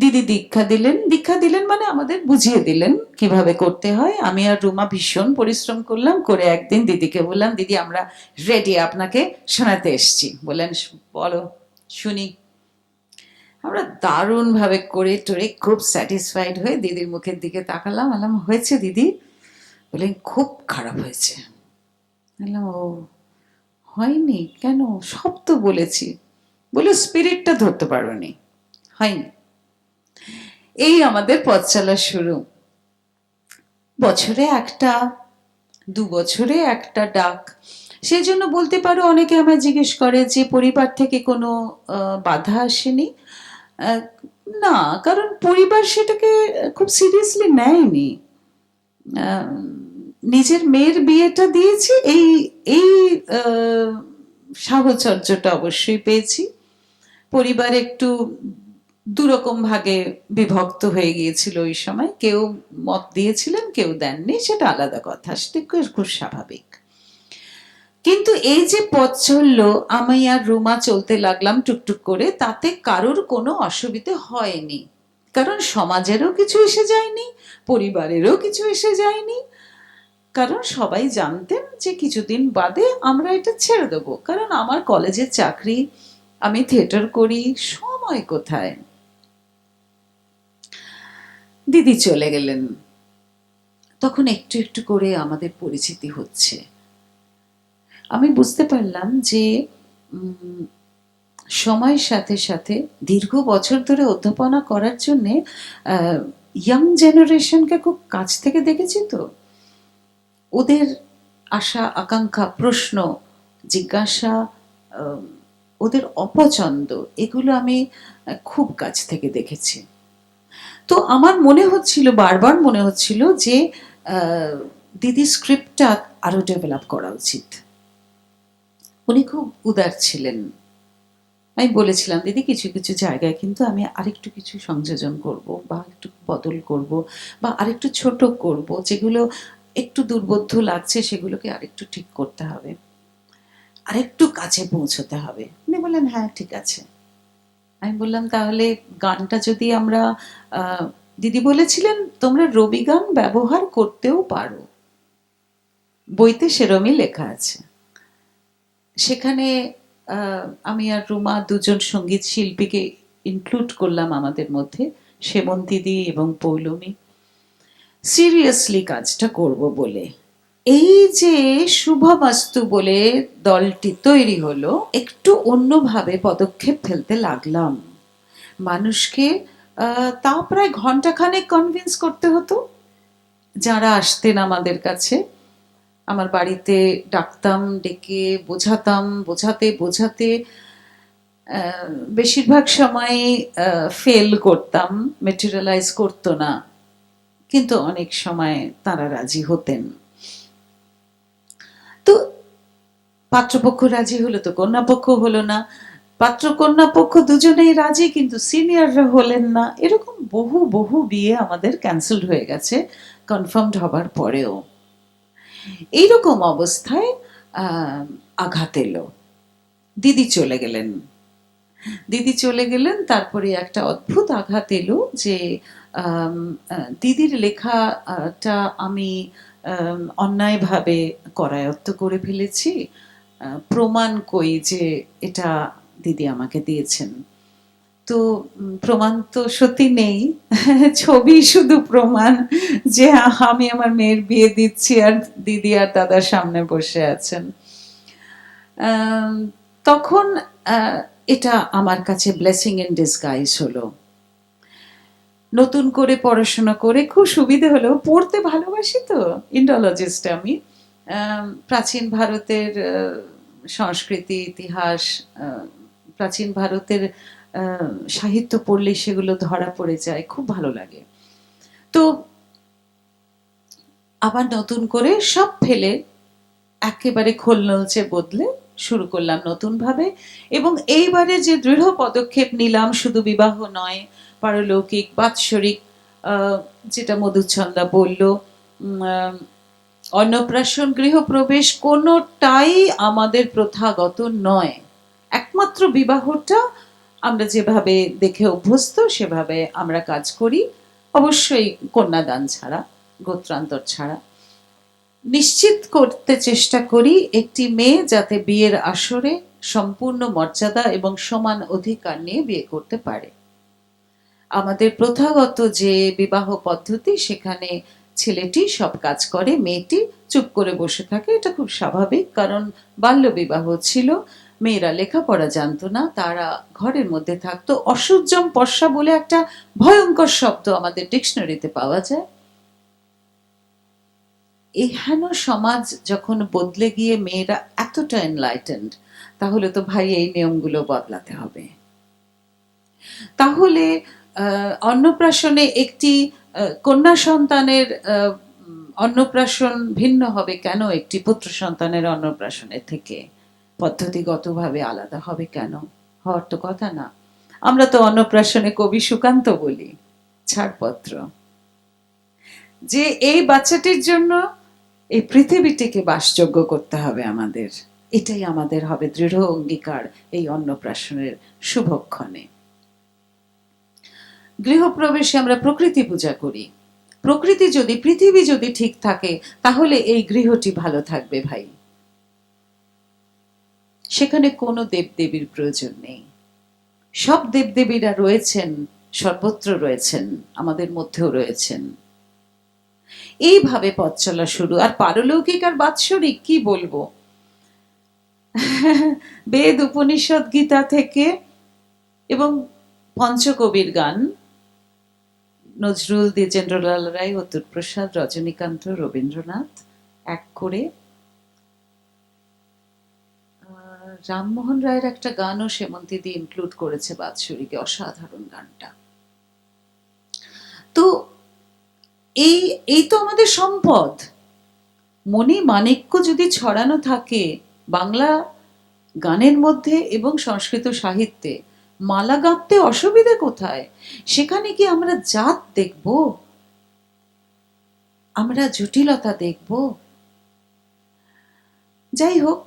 দিদি দীক্ষা দিলেন মানে আমাদের বুঝিয়ে দিলেন কিভাবে করতে হয়। আমি আর রুমা ভীষণ পরিশ্রম করলাম, করে একদিন দিদিকে বললাম, দিদি আমরা রেডি, আপনাকে শোনাতে এসছি। বললেন বলো, শুনি। আমরা দারুণ ভাবে করে টরে খুব স্যাটিসফাইড হয়ে দিদির মুখের দিকে তাকালাম, বললাম হয়েছে দিদি? বললেন খুব খারাপ হয়েছে। বললাম ও, হয়নি কেন? সব তো বলেছি। বলে স্পিরিটটা ধরতে পারোনি, হয়নি। এই আমাদের পথ চলা শুরু। বছরে একটা, 2 বছরে একটা ডাক। সেই জন্য বলতে পারো, অনেকে আমায় জিজ্ঞেস করে যে পরিবার থেকে কোনো বাধা আসেনি। না, কারণ পরিবার সেটাকে খুব সিরিয়াসলি নেয়নি। নিজের মেয়ের বিয়েটা দিয়েছি, এই এই সাহচর্যটা অবশ্যই পেয়েছি। পরিবার একটু দুরকম ভাগে বিভক্ত হয়ে গিয়েছিল ওই সময়, কেউ মত দিয়েছিলেন, কেউ দেননি, সেটা আলাদা কথা, সেটা খুব স্বাভাবিক। কিন্তু এই যে পথ চললো, আমি আর রুমা চলতে লাগলাম টুকটুক করে, তাতে কারোর কোনো অসুবিধে হয়নি, কারণ সমাজেরও কিছু এসে যায়নি, পরিবারেরও কিছু এসে যায়নি, কারণ সবাই জানতেন যে কিছুদিন বাদে আমরা এটা ছেড়ে দেবো, কারণ আমার কলেজের চাকরি, আমি থিয়েটার করি, সময় কোথায়। দিদি চলে গেলেন, তখন একটু একটু করে আমাদের পরিচিতি হচ্ছে। আমি বুঝতে পারলাম যে সময়ের সাথে সাথে দীর্ঘ বছর ধরে অধ্যাপনা করার জন্যে ইয়াং জেনারেশনকে খুব কাছ থেকে দেখেছি, তো ওদের আশা আকাঙ্ক্ষা, প্রশ্ন জিজ্ঞাসা, ওদের অপছন্দ, এগুলো আমি খুব কাছ থেকে দেখেছি। তো আমার মনে হচ্ছিল, বারবার মনে হচ্ছিল যে দিদি স্ক্রিপ্টটা আরো ডেভেলপ করা উচিত। উনি খুব উদার ছিলেন, আমি বলেছিলাম, দিদি কিছু কিছু জায়গায় কিন্তু আমি আরেকটু কিছু সংযোজন করব, বা একটু বদল করব, বা আরেকটু ছোট করব, যেগুলো একটু দুর্বোধ্য লাগছে সেগুলোকে আরেকটু ঠিক করতে হবে, আরেকটু কাছে পৌঁছতে হবে। উনি বললেন হ্যাঁ ঠিক আছে। আমি বললাম তাহলে গানটা যদি আমরা আহ, দিদি বলেছিলেন তোমরা রবি গান ব্যবহার করতেও পারো, বইতে সেরমই লেখা আছে। সেখানে আমি আর রুমা দুজন সঙ্গীত শিল্পীকে ইনক্লুড করলাম আমাদের মধ্যে, সেমন্তিদি এবং পৌলমী, সিরিয়াসলি কাজটা করব বলে। এই যে শুভমাস্তু বলে দলটি তৈরি হলো, একটু অন্যভাবে পদক্ষেপ ফেলতে লাগলাম। মানুষকে তা প্রায় ঘন্টাখানেক কনভিন্স করতে হতো। যারা আসতেন আমাদের কাছে, আমার বাড়িতে ডাকতাম, ডেকে বোঝাতাম, বোঝাতে বোঝাতে বেশিরভাগ সময় ফেল করতাম, মেটেরিয়ালাইজ করতো না, কিন্তু অনেক সময় তারা রাজি হতেন। তো পাত্রপক্ষ রাজি হলো তো কন্যাপক্ষ হলো না, পাত্র কন্যাপক্ষ দুজনেই রাজি কিন্তু সিনিয়ররা হলেন না, এরকম বহু বহু বিয়ে আমাদের ক্যান্সেলড হয়ে গেছে কনফার্মড হবার পরেও। এইরকম অবস্থায় আঘাত এলো, দিদি চলে গেলেন। দিদি চলে গেলেন, তারপরে একটা অদ্ভুত আঘাত এলো যে দিদির লেখাটা আমি অন্যায়ভাবে করায়ত্ত করে ফেলেছি। প্রমাণ কই যে এটা দিদি আমাকে দিয়েছেন? তো প্রমাণ তো সত্যি নেই, ছবি শুধু প্রমাণ যে আমি আমার মেয়ের বিয়ে দিচ্ছি আর দিদি আর দাদার সামনে বসে আছেন। তখন এটা আমার কাছে ব্লেসিং ইন ডিসগাইজ হলো। নতুন করে পড়াশোনা করে খুব সুবিধে হলো, পড়তে ভালোবাসি তো, ইন্ডোলজিস্ট আমি। প্রাচীন ভারতের সংস্কৃতি, ইতিহাস, প্রাচীন ভারতের সাহিত্য পড়লে সেগুলো ধরা পড়ে যায়, খুব ভালো লাগে। তো আবার নতুন করে সব ফেলে একেবারে খোল নলচে বদলে শুরু করলাম নতুন ভাবে। এবং এইবারে যে দৃঢ় পদক্ষেপ নিলাম, শুধু বিবাহ নয়, পারলৌকিক, বাৎসরিক, যেটা মধুছন্দা বলল, অন্নপ্রাশন, গৃহপ্রবেশ, কোনোটাই আমাদের প্রথাগত নয়। একমাত্র বিবাহটা আমরা যেভাবে দেখে অভ্যস্ত সেভাবে আমরা কাজ করি, অবশ্যই কন্যাদান ছাড়া, গোত্রান্তর ছাড়া। নিশ্চিত করতে চেষ্টা করি একটি মেয়ে যাতে বিয়ের আসরে সম্পূর্ণ মর্যাদা এবং সমান অধিকার নিয়ে বিয়ে করতে পারে। আমাদের প্রথাগত যে বিবাহ পদ্ধতি, সেখানে ছেলেটি সব কাজ করে, মেয়েটি চুপ করে বসে থাকে, এটা খুব স্বাভাবিক, কারণ বাল্য বিবাহ ছিল, মেয়েরা লেখাপড়া জানতো না, তারা ঘরের মধ্যে থাকতো। অসুজ্জম পর্ষা বলে একটা ভয়ঙ্কর শব্দ আমাদের ডিকশনারিতে পাওয়া যায়। এহেন সমাজ যখন বদলে গিয়ে মেয়েরা এতটা এনলাইটেন্ড, তাহলে তো ভাই এই নিয়মগুলো বদলাতে হবে। তাহলে অন্নপ্রাশনে একটি কন্যা সন্তানের অন্নপ্রাশন ভিন্ন হবে কেন একটি পুত্র সন্তানের অন্নপ্রাশনের থেকে? পদ্ধতিগতভাবে আলাদা হবে কেন? হওয়ার তো কথা না। আমরা তো অন্নপ্রাশনে কবি সুকান্ত বলি, ছাড়পত্র, যে এই বাচ্চাটির জন্য এই পৃথিবীটিকে বাসযোগ্য করতে হবে আমাদের। এটাই আমাদের হবে দৃঢ় অঙ্গীকার এই অন্নপ্রাশনের শুভক্ষণে। গৃহপ্রবেশে আমরা প্রকৃতি পূজা করি। প্রকৃতি যদি, পৃথিবী যদি ঠিক থাকে, তাহলে এই গৃহটি ভালো থাকবে ভাই। সেখানে কোনো দেবদেবীর প্রয়োজন নেই। সব দেবদেবীরা রয়েছেন, সর্বত্র রয়েছেন, আমাদের মধ্যেও রয়েছেন। এইভাবে পথ চলা শুরু। আর পারলৌকিক আর বাৎসরিক কি বলবো, বেদ, উপনিষদ, গীতা থেকে, এবং পঞ্চকবির গান, নজরুল, দ্বিজেন্দ্রলাল রায়, অতুলপ্রসাদ, রজনীকান্ত, রবীন্দ্রনাথ, এক করে রামমোহন রায়ের একটা গানও সেমন্তিদি ইনক্লুড করেছে বাৎসরিকে, অসাধারণ গানটা। তো এই এই তো আমাদের সম্পদ। মণি মাণিক্য যদি ছড়ানো থাকে, বাংলা গানের মধ্যে এবং সংস্কৃত সাহিত্যে মালা গাঁথতে অসুবিধে কোথায়? সেখানে কি আমরা জাত দেখব, আমরা জটিলতা দেখব? যাই হোক,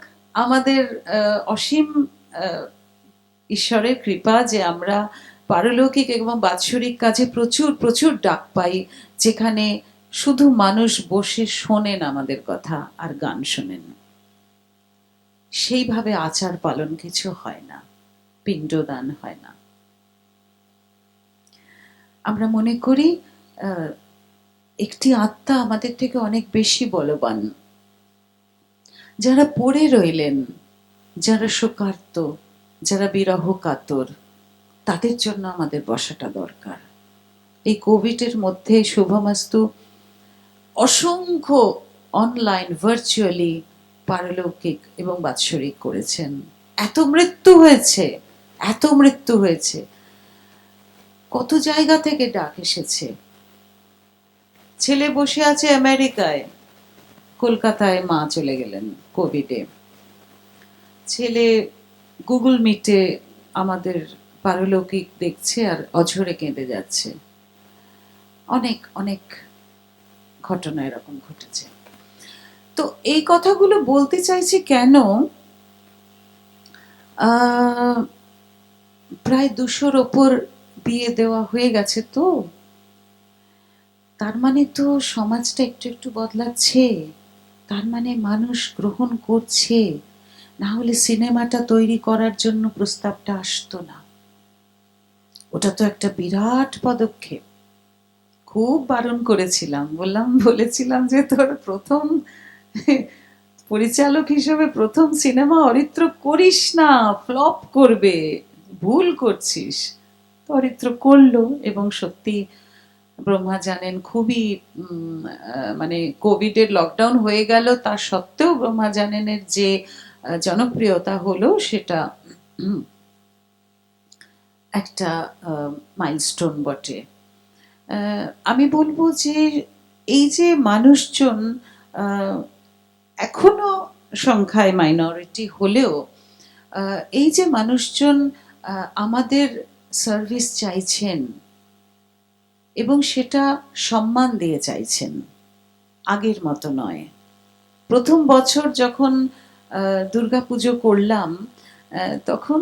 আমাদের অসীম আহ, ঈশ্বরের কৃপা যে আমরা পারলৌকিক এবং বাৎসরিক কাজে প্রচুর প্রচুর ডাক পাই, যেখানে শুধু মানুষ বসে শোনেন আমাদের কথা আর গান শোনেন। সেইভাবে আচার পালন কিছু হয় না, পিণ্ডদান হয় না। আমরা মনে করি আহ, একটি আত্মা আমাদের থেকে অনেক বেশি বলবান। যারা পড়ে রইলেন, যারা শোকার্ত, যারা বিরহ কাতর, তাদের জন্য আমাদের বসাটা দরকার। এই কোভিডের মধ্যে শুভমাস্তু অসংখ্য অনলাইন ভার্চুয়ালি পারলৌকিক এবং বাৎসরিক করেছেন। এত মৃত্যু হয়েছে, এত মৃত্যু হয়েছে, কত জায়গা থেকে ডাক এসেছে। ছেলে বসে আছে আমেরিকায়, কলকাতায় মা চলে গেলেন কোভিডে। ছেলে গুগল মিটে আমাদের পারলৌকিক দেখছে আর অঝরে কেঁদে যাচ্ছে। অনেক অনেক ঘটনা এরকম ঘটেছে। তো এই কথাগুলো বলতে চাইছি কেন, প্রায় 200-র ওপর বিয়ে দেওয়া হয়ে গেছে, তো তার মানে তো সমাজটা একটু একটু বদলাচ্ছে, তার মানে মানুষ গ্রহণ করছে। না হলে সিনেমাটা তৈরি করার জন্য প্রস্তাবটা আসতো না। ওটা তো একটা বিরাট পদক্ষেপ। খুব বারণ করেছিলাম, বলেছিলাম যে তোর প্রথম পরিচালক হিসেবে প্রথম সিনেমা অরিত্র করিস না, ফ্লপ করবে, ভুল করছিস। তো অরিত্র করলো, এবং সত্যি ব্রহ্মা জানেন খুবই মানে কোভিডের লকডাউন হয়ে গেল, তা সত্ত্বেও ব্রহ্মা জানেনের যে জনপ্রিয়তা হলো, সেটা একটা মাইলস্টোন বটে। আমি বলবো যে এই যে মানুষজন এখনো সংখ্যায় মাইনরিটি হলেও এই যে মানুষজন আমাদের সার্ভিস চাইছেন এবং সেটা সম্মান দিয়ে চাইছেন, আগের মতো নয়। প্রথম বছর যখন দুর্গাপুজো করলাম, তখন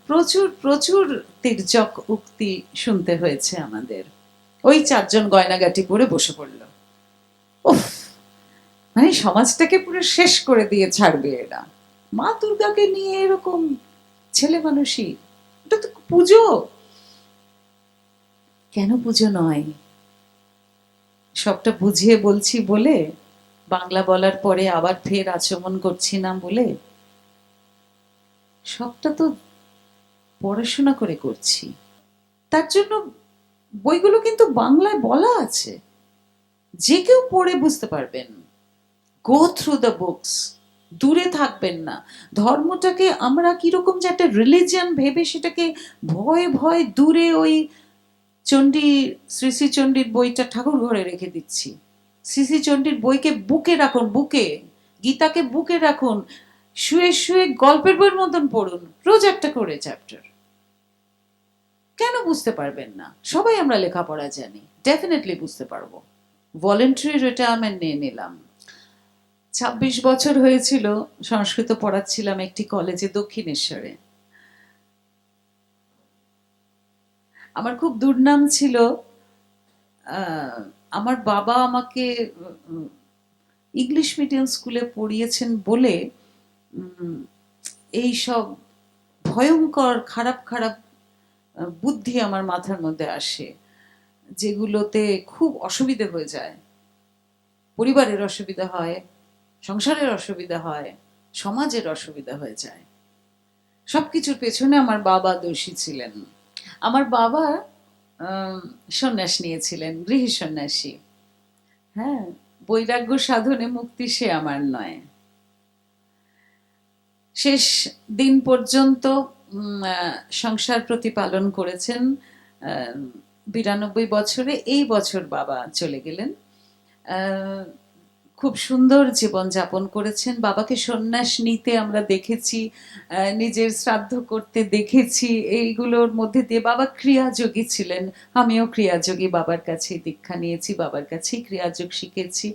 প্রচুর প্রচুর তির্যক উক্তি শুনতে হয়েছে আমাদের। ওই 4 জন গয়নাগাটি পরে বসে পড়ল, উফ, মানে সমাজটাকে পুরো শেষ করে দিয়ে ছাড়বে এরা। মা দুর্গাকে নিয়ে এরকম ছেলে মানুষই, এটা তো পুজো। কেন পুজো নয়? সবটা বুঝিয়ে বলছি বলে, বাংলা বলার পরে আবার ফের আচমন করছি না বলে, সবটা তো পড়াশোনা করে করছি। তার জন্য বইগুলো কিন্তু বাংলায় বলা আছে, যে কেউ পড়ে বুঝতে পারবেন। গো থ্রু দ্য বুকস, দূরে থাকবেন না। ধর্মটাকে আমরা কিরকম যে একটা রিলিজিয়ান ভেবে সেটাকে ভয়ে ভয়ে দূরে ওই চণ্ডী, শ্রী শ্রী চণ্ডীর বইটা ঠাকুর ঘরে রেখে দিচ্ছি। শ্রী শ্রী চণ্ডীর বইকে বুকে রাখুন, বুকে। গীতাকে বুকে রাখুন, শুয়ে শুয়ে গল্পের বইয়ের মতন পড়ুন, রোজ একটা করে চ্যাপ্টার। কেন বুঝতে পারবেন না? সবাই আমরা লেখাপড়া জানি, ডেফিনেটলি বুঝতে পারবো। ভলেন্টারি রিটায়ারমেন্ট নিয়ে নিলাম। 26 বছর হয়েছিল সংস্কৃত পড়াচ্ছিলাম একটি কলেজে দক্ষিণেশ্বরে। আমার খুব দুর্নাম ছিল। আমার বাবা আমাকে ইংলিশ মিডিয়াম স্কুলে পড়িয়েছেন বলে এই সব ভয়ঙ্কর খারাপ খারাপ বুদ্ধি আমার মাথার মধ্যে আসে, যেগুলোতে খুব অসুবিধে হয়ে যায়। পরিবারের অসুবিধা হয়, সংসারের অসুবিধা হয়, সমাজের অসুবিধা হয়ে যায়। সবকিছুর পেছনে আমার বাবা দোষী ছিলেন। আমার বাবা সন্ন্যাস নিয়েছিলেন, গৃহী সন্ন্যাসী। হ্যাঁ, বৈরাগ্য সাধনে মুক্তি সে আমার নয়। শেষ দিন পর্যন্ত সংসার প্রতিপালন করেছেন। 92 বছরে এই বছর বাবা চলে গেলেন। খুব সুন্দর জীবন যাপন করেছেন। বাবাকে সন্ন্যাস নিতে আমরা দেখেছি, নিজের শ্রাদ্ধ করতে দেখেছি, এইগুলোর মধ্যে দিয়ে বাবা ক্রিয়াযোগী ছিলেন। আমিও ক্রিয়াযোগী, বাবার কাছে দীক্ষা নিয়েছি, বাবার কাছেই ক্রিয়াযোগ শিখেছি।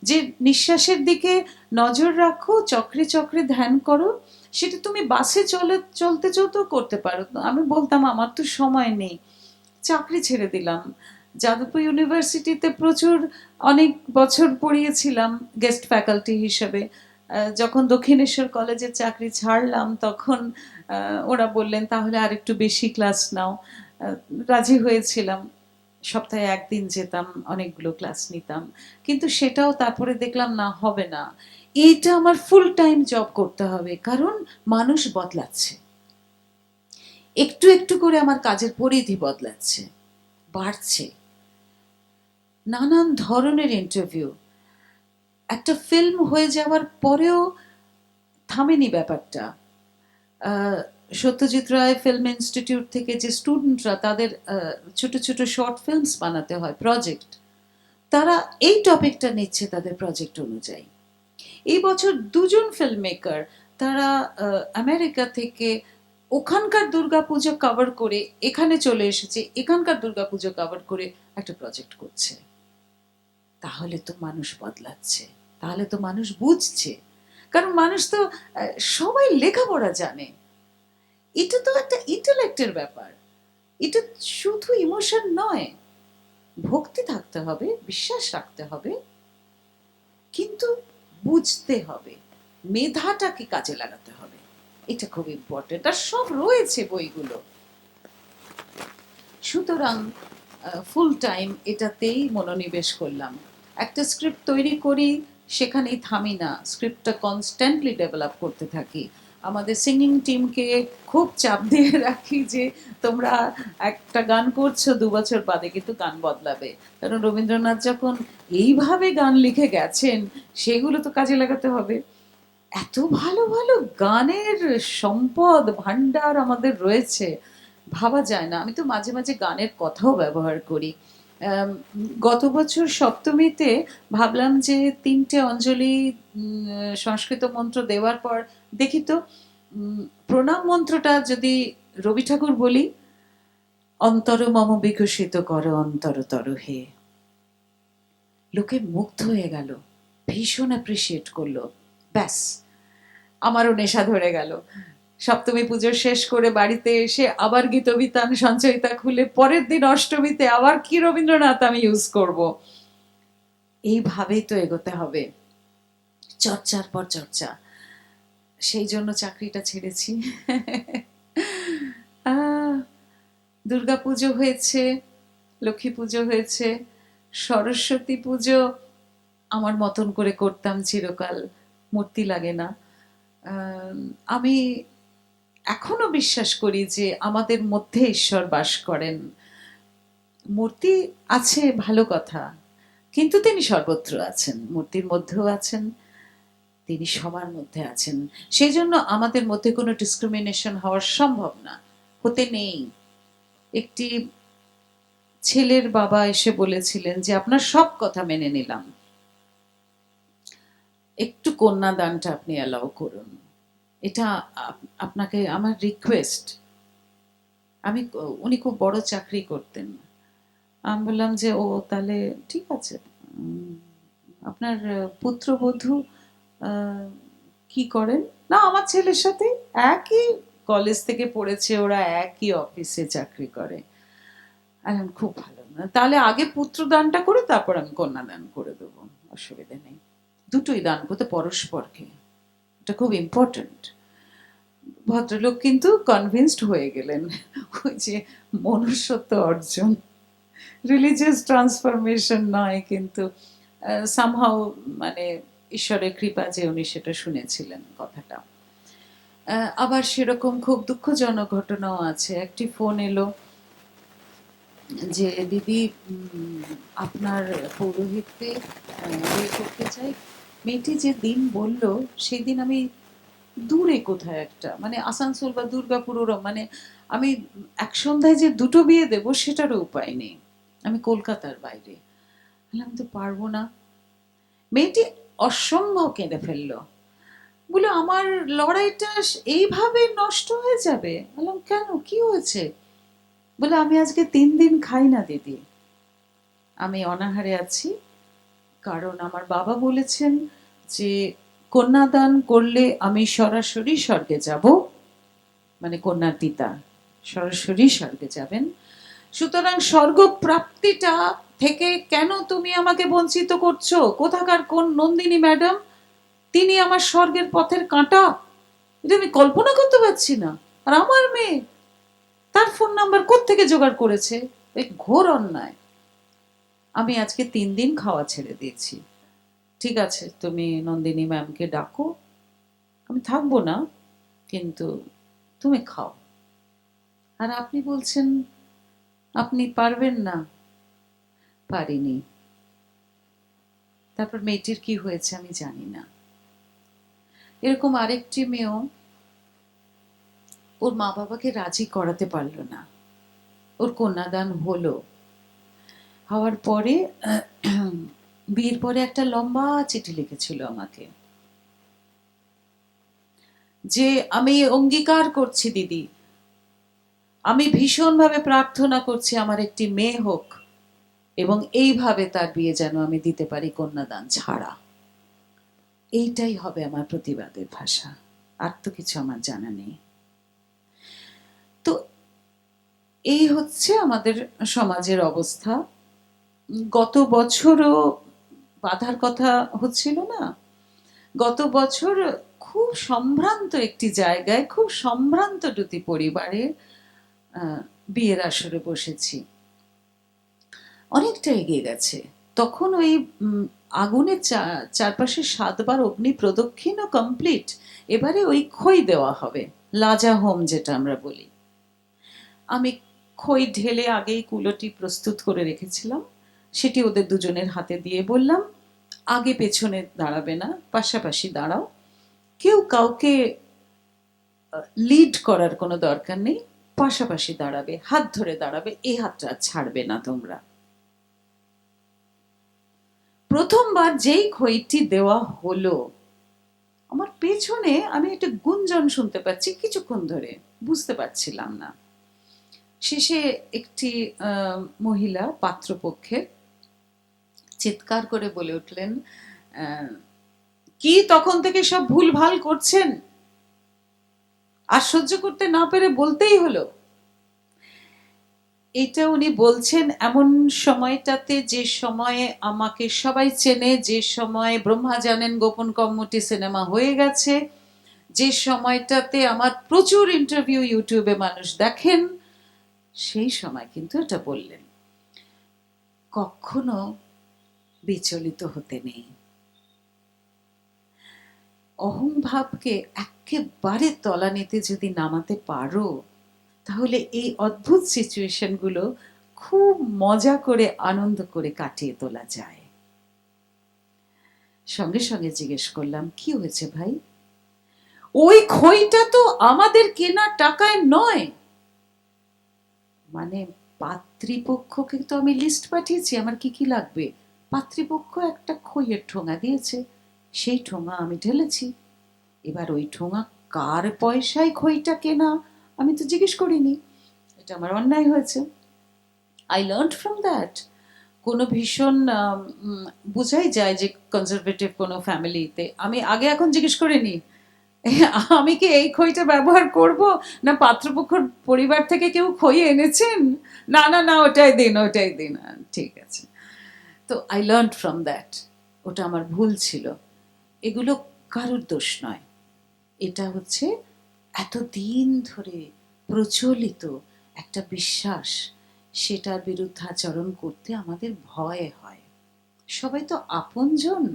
যে নিঃশ্বাসের দিকে নজর রাখো, চক্রে চক্রে ধ্যান করো, সেটা তুমি বাসে চলতে চলতেও করতে পারো। আমি বলতাম আমার তো সময় নেই, চাকরি ছেড়ে দিলাম। যাদবপুর ইউনিভার্সিটিতে অনেক বছর পড়িয়েছিলাম গেস্ট ফ্যাকাল্টি হিসেবে। যখন দক্ষিণেশ্বর কলেজে চাকরি ছাড়লাম তখন ওরা বললেন তাহলে আর একটু বেশি ক্লাস নাও। রাজি হয়েছিলাম, সপ্তাহে একদিন যেতাম, অনেকগুলো ক্লাস নিতাম। কিন্তু সেটাও তারপরে দেখলাম না, হবে না, এইটা আমার ফুল টাইম জব করতে হবে, কারণ মানুষ বদলাচ্ছে, একটু একটু করে আমার কাজের পরিধি বদলাচ্ছে, বাড়ছে, নানান ধরনের ইন্টারভিউ। একটা ফিল্ম হয়ে যাওয়ার পরেও থামেনি ব্যাপারটা। সত্যজিৎ রায় ফিল্ম ইনস্টিটিউট থেকে যে স্টুডেন্টরা, তাদের ছোট ছোট শর্ট ফিল্মস বানাতে হয়, প্রজেক্ট, তারা এই টপিকটা নিচ্ছে তাদের প্রজেক্ট অনুযায়ী। এই বছর দুজন ফিল্ম মেকার, তারা আমেরিকা থেকে ওখানকার দুর্গাপুজো কভার করে এখানে চলে এসেছে, এখানকার দুর্গাপুজো কভার করে একটা প্রজেক্ট করছে। তাহলে তো মানুষ বদলাচ্ছে, তাহলে তো মানুষ বুঝছে। কারণ মানুষ তো সবাই লেখাপড়া জানে, এটা তো একটা ইন্টেলেক্টের ব্যাপার, এটা শুধু ইমোশন নয়। ভক্তি থাকতে হবে, বিশ্বাস রাখতে হবে, কিন্তু বুঝতে হবে, মেধাটাকে কাজে লাগাতে হবে, এটা খুব ইম্পর্টেন্ট। আর সব রয়েছে বইগুলো। সুতরাং ফুল টাইম এটাতেই মনোনিবেশ করলাম। একটা স্ক্রিপ্ট তৈরি করি, সেখানেই থামি না, স্ক্রিপ্টটা কনস্ট্যান্টলি ডেভেলপ করতে থাকি। আমাদের সিঙ্গিং টিমকে খুব চাপ দিয়ে রাখি যে তোমরা একটা গান করছো, 2 বছর বাদে কিন্তু গান বদলাবে। কারণ রবীন্দ্রনাথ যখন এইভাবে গান লিখে গেছেন, সেগুলো তো কাজে লাগাতে হবে। এত ভালো ভালো গানের সম্পদ ভান্ডার আমাদের রয়েছে, ভাবা যায় না। আমি তো মাঝে মাঝে গানের কথাও ব্যবহার করি। গত বছর সপ্তমীতে ভাবলাম যে 3টে অঞ্জলি সংস্কৃত মন্ত্র দেওয়ার পর দেখি তো প্রণাম মন্ত্রটা যদি রবি ঠাকুর বলি, অন্তর মম বিকশিত কর অন্তরতর হে, লোকে মুগ্ধ হয়ে গেল, ভীষণ অ্যাপ্রিসিয়েট করলো। ব্যাস, আমারও নেশা ধরে গেল। সপ্তমী পুজো শেষ করে বাড়িতে এসে আবার গীতবিতান সঞ্চয়িতা খুলে পরের দিন অষ্টমীতে আবার কি রবীন্দ্রনাথ আমি ইউজ করব। এইভাবেই তো এগোতে হবে, চর্চার পর চর্চা। সেই জন্য চাকরিটা ছেড়েছি। দুর্গা পুজো হয়েছে, লক্ষ্মী পুজো হয়েছে, সরস্বতী পুজো আমার মতন করে করতাম চিরকাল, মূর্তি লাগে না। আমি এখনো বিশ্বাস করি যে আমাদের মধ্যে ঈশ্বর বাস করেন। মূর্তি আছে ভালো কথা, কিন্তু তিনি সর্বত্র আছেন, মূর্তির মধ্যেও আছেন, তিনি সবার মধ্যে আছেন। সেই জন্য আমাদের মধ্যে কোনো ডিসক্রিমিনেশন হওয়া সম্ভব না, হতে নেই। একটি ছেলের বাবা এসে বলেছিলেন যে আপনার সব কথা মেনে নিলাম, একটু কন্যাদানটা আপনি অ্যালাউ করুন, এটা আপনাকে আমার রিকোয়েস্ট। উনি খুব বড় চাকরি করতেন। আমি বললাম যে ও তাহলে ঠিক আছে, আপনার পুত্রবধূ কি করেন? না, আমার ছেলের সাথে একই কলেজ থেকে পড়েছে, ওরা একই অফিসে চাকরি করে। খুব ভালো, না তাহলে আগে পুত্রদানটা করে তারপর আমি কন্যাদান করে দেবো, অসুবিধা নেই। দুটোই দান করতে পরস্পরকে, এটা খুব ইম্পর্টেন্ট। ভদ্রলোক কিন্তু কনভিন্সড হয়ে গেলেন। ওই যে মনুষ্যত্ব অর্জন, রিলিজিয়াস ট্রান্সফরমেশন নয়, কিন্তু সামহাও মানে ঈশ্বরের কৃপা যে উনি সেটা শুনেছিলেন কথাটা। আবার সেরকম খুব দুঃখজনক ঘটনাও আছে। একটি ফোন এলো যে দিদি আপনার পৌরোহিত্যে বিয়ে করতে চাই। মেয়েটি যে দিন বলল, সেই দিন আমি দূরে কোথায় একটা মানে আসানসোল বা দুর্গাপুর, মানে আমি এক সন্ধ্যায় যে দুটো বিয়ে দেবো সেটারও উপায় নেই, আমি কলকাতার বাইরে। আমি তো পারবো না। মেয়েটি অসম্ভব কেঁদে ফেললো, বলে আমার লড়াইটা এইভাবে নষ্ট হয়ে যাবে। বললাম কেন, কি হয়েছে? বলে আমি আজকে 3 দিন খাই না দিদি, আমি অনাহারে আছি, কারণ আমার বাবা বলেছেন যে কন্যাদান করলে আমি সরাসরি স্বর্গে যাব, মানে কন্যার পিতা সরাসরি স্বর্গে যাবেন, সুতরাং স্বর্গ প্রাপ্তিটা থেকে কেন তুমি আমাকে বঞ্চিত করছো? কোথাকার কোন নন্দিনী ম্যাডাম, তিনি আমার স্বর্গের পথের কাঁটা, এটা আমি কল্পনা করতে পারছি না। আর আমার মেয়ে, তার ফোন নাম্বার কোত্থেকে জোগাড় করেছে? এই ঘোর অন্যায়। আমি আজকে 3 দিন খাওয়া ছেড়ে দিয়েছি। ঠিক আছে, তুমি নন্দিনী ম্যামকে ডাকো, আমি থাকবো না, কিন্তু তুমি খাও। আর আপনি বলছেন আপনি পারবেন না। পারিনি। তারপর মেয়েটির কি হয়েছে আমি জানি না। এরকম আরেকটি মেয়েও ওর মা বাবাকে রাজি করাতে পারলো না, ওর কন্যাদান হলো, হওয়ার পরে বিয়ের পরে একটা লম্বা চিঠি লিখেছিল আমাকে, যে আমি অঙ্গীকার করছি দিদি, আমি ভীষণভাবে প্রার্থনা করছি আমার একটি মেয়ে হোক, এবং এইভাবে তার বিয়ে যেন আমি দিতে পারি কন্যাদান ছাড়া। এইটাই হবে আমার প্রতিবাদের ভাষা, আর তো কিছু আমার জানা নেই। তো এই হচ্ছে আমাদের সমাজের অবস্থা। গত বছরও বাধার কথা হচ্ছিল না, গত বছর খুব সম্ভ্রান্ত একটি জায়গায়, খুব সম্ভ্রান্ত দুটি পরিবারে বিয়ের আসরে বসেছি, অনেকটা এগিয়ে গেছে। তখন ওই আগুনের চারপাশে 7বার অগ্নি প্রদক্ষিণও কমপ্লিট, এবারে ওই খই দেওয়া হবে, লাজা হোম যেটা আমরা বলি। আমি খই ঢেলে আগেই কুলোটি প্রস্তুত করে রেখেছিলাম, সেটি ওদের দুজনের হাতে দিয়ে বললাম আগে পেছনে দাঁড়াবে না, পাশাপাশি দাঁড়াও, কেউ কাউকে লিড করার কোনো দরকার নেই, পাশাপাশি দাঁড়াবে, হাত ধরে দাঁড়াবে, এই হাতটা ছাড়বে না তোমরা। প্রথমবার যেই খইটি দেওয়া হলো, আমার পেছনে আমি একটা গুঞ্জন শুনতে পাচ্ছি কিছুক্ষণ ধরে, বুঝতে পারছিলাম না। শেষে একটি মহিলা পাত্রপক্ষের চিৎকার করে বলে উঠলেন, কি তখন থেকে সব ভুলভাল করছেন? আর সহ্য করতে না পেরে বলতেই হলো। এটা উনি বলছেন এমন সময়টাতে, যে সময়ে আমাকে সবাই চেনে, যে সময়ে ব্রহ্মা জানেন গোপন কম্মটি সিনেমা হয়ে গেছে, যে সময়টাতে আমার প্রচুর ইন্টারভিউ ইউটিউবে মানুষ দেখেন, সেই সময় কিন্তু এটা বললেন। কখনো বিচলিত হতে নেই। অহংভাবকে একেবারে তলানিতে যদি নামাতে পারো, তাহলে এই অদ্ভুত সিচুয়েশনগুলো খুব মজা করে আনন্দ করে কাটিয়ে তোলা যায়। সঙ্গে সঙ্গে জিজ্ঞেস করলাম কি হয়েছে ভাই? ওই খইটা তো আমাদের কেনা টাকায় নয়। মানে পাত্রীপক্ষকে তো আমি লিস্ট পাঠিয়েছি আমার কি কি লাগবে, পাত্রীপক্ষ একটা খইয়ের ঠোঙা দিয়েছে, সেই ঠোঙা আমি ঢেলেছি। এবার ওই ঠোঙা কার পয়সায় খইটা কেনা আমি তো জিজ্ঞেস করিনি, এটা আমার অন্যায় হয়েছে। I learned from that. কোনো ভীষণ বোঝাই যায় যে কনজারভেটিভ কোনো ফ্যামিলিতে আমি আগে এখন জিজ্ঞেস করিনি আমি কি এই খইটা ব্যবহার করব, না পাত্রপক্ষর পরিবার থেকে কেউ খই এনেছেন, না না না ওটাই দিন ওটাই দিন, ঠিক আছে। তো আই লার্ন ফ্রম দ্যাট, ওটা আমার ভুল ছিল। এগুলো কারোর দোষ নয়, এটা হচ্ছে এতদিন ধরে প্রচলিত একটা বিশ্বাস, সেটার বিরুদ্ধাচরণ করতে আমাদের ভয় হয়। সবাই তো আপনজন।